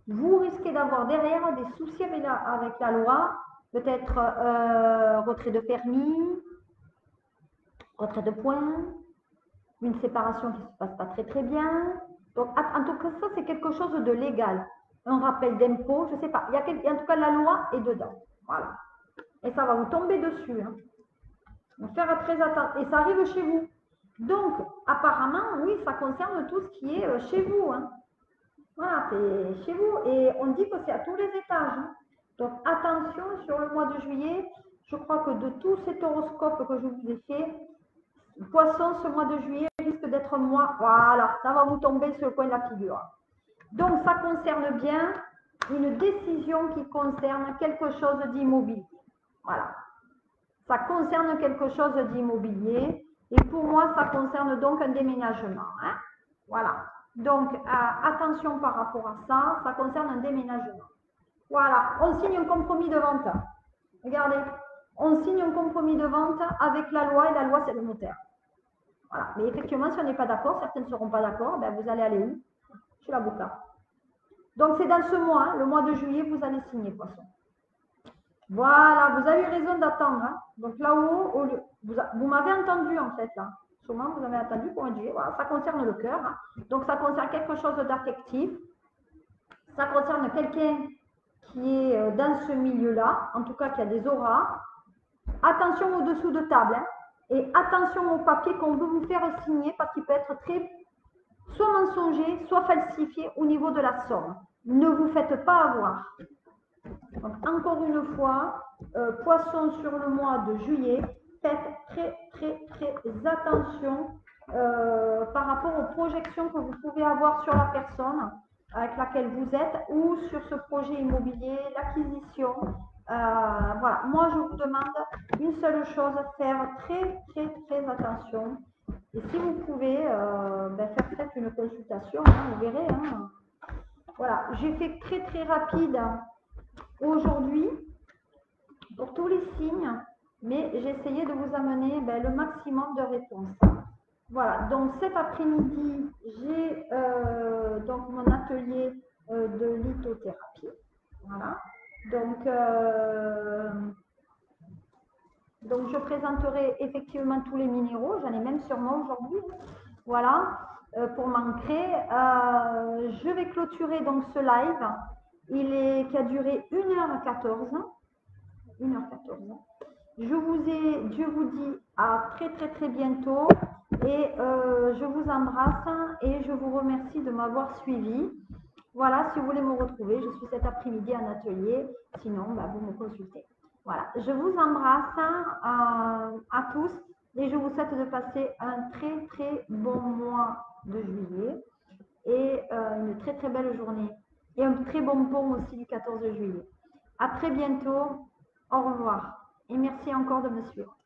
vous risquez d'avoir derrière des soucis avec la loi, peut-être retrait de permis, retrait de points, une séparation qui ne se passe pas très très bien. Donc en tout cas, ça c'est quelque chose de légal. Un rappel d'impôt, je ne sais pas. En tout cas, la loi est dedans. Voilà. Et ça va vous tomber dessus. Donc faire très attention. Et ça arrive chez vous. Donc, apparemment, oui, ça concerne tout ce qui est chez vous. Voilà, c'est chez vous. Et on dit que c'est à tous les étages. Donc, attention, sur le mois de juillet, je crois que de tous ces horoscopes que je vous ai fait, Poisson, ce mois de juillet risque d'être un mois. Voilà, ça va vous tomber sur le coin de la figure. Donc, ça concerne bien une décision qui concerne quelque chose d'immobilier. Voilà. Ça concerne quelque chose d'immobilier. Et pour moi, ça concerne donc un déménagement. Voilà. Donc, attention par rapport à ça, ça concerne un déménagement. Voilà, on signe un compromis de vente. Regardez, on signe un compromis de vente avec la loi et la loi, c'est le notaire. Voilà. Mais effectivement, si on n'est pas d'accord, certains ne seront pas d'accord, ben vous allez aller où? Chez l'avocat. Donc, c'est dans ce mois, le mois de juillet, vous allez signer, poisson. Voilà, vous avez eu raison d'attendre. Donc là-haut, vous m'avez entendu en fait là. Sûrement, vous avez entendu pour un juillet. Voilà, ça concerne le cœur. Donc ça concerne quelque chose d'affectif. Ça concerne quelqu'un qui est dans ce milieu-là, en tout cas qui a des auras. Attention au-dessous de table. Et attention au papier qu'on veut vous faire signer parce qu'il peut être soit mensonger, soit falsifié au niveau de la somme. Ne vous faites pas avoir. Donc, encore une fois, poisson sur le mois de juillet, faites très attention par rapport aux projections que vous pouvez avoir sur la personne avec laquelle vous êtes ou sur ce projet immobilier, l'acquisition. Voilà, moi je vous demande une seule chose, faire très attention. Et si vous pouvez faire peut-être une consultation, vous verrez. Voilà, j'ai fait très rapide aujourd'hui pour tous les signes, mais j'ai essayé de vous amener le maximum de réponses. Voilà, donc cet après-midi, j'ai donc mon atelier de lithothérapie. Voilà, donc je présenterai effectivement tous les minéraux, j'en ai même sur moi aujourd'hui. Voilà, pour m'ancrer. Je vais clôturer donc ce live, qui a duré 1h14. 1h14. Je vous dis à très bientôt et je vous embrasse et je vous remercie de m'avoir suivi. Voilà, si vous voulez me retrouver, je suis cet après-midi en atelier, sinon vous me consultez. Voilà, je vous embrasse à tous et je vous souhaite de passer un très bon mois de juillet et une très belle journée. et un très bon pont aussi du 14 juillet. À très bientôt. Au revoir. Et merci encore de me suivre.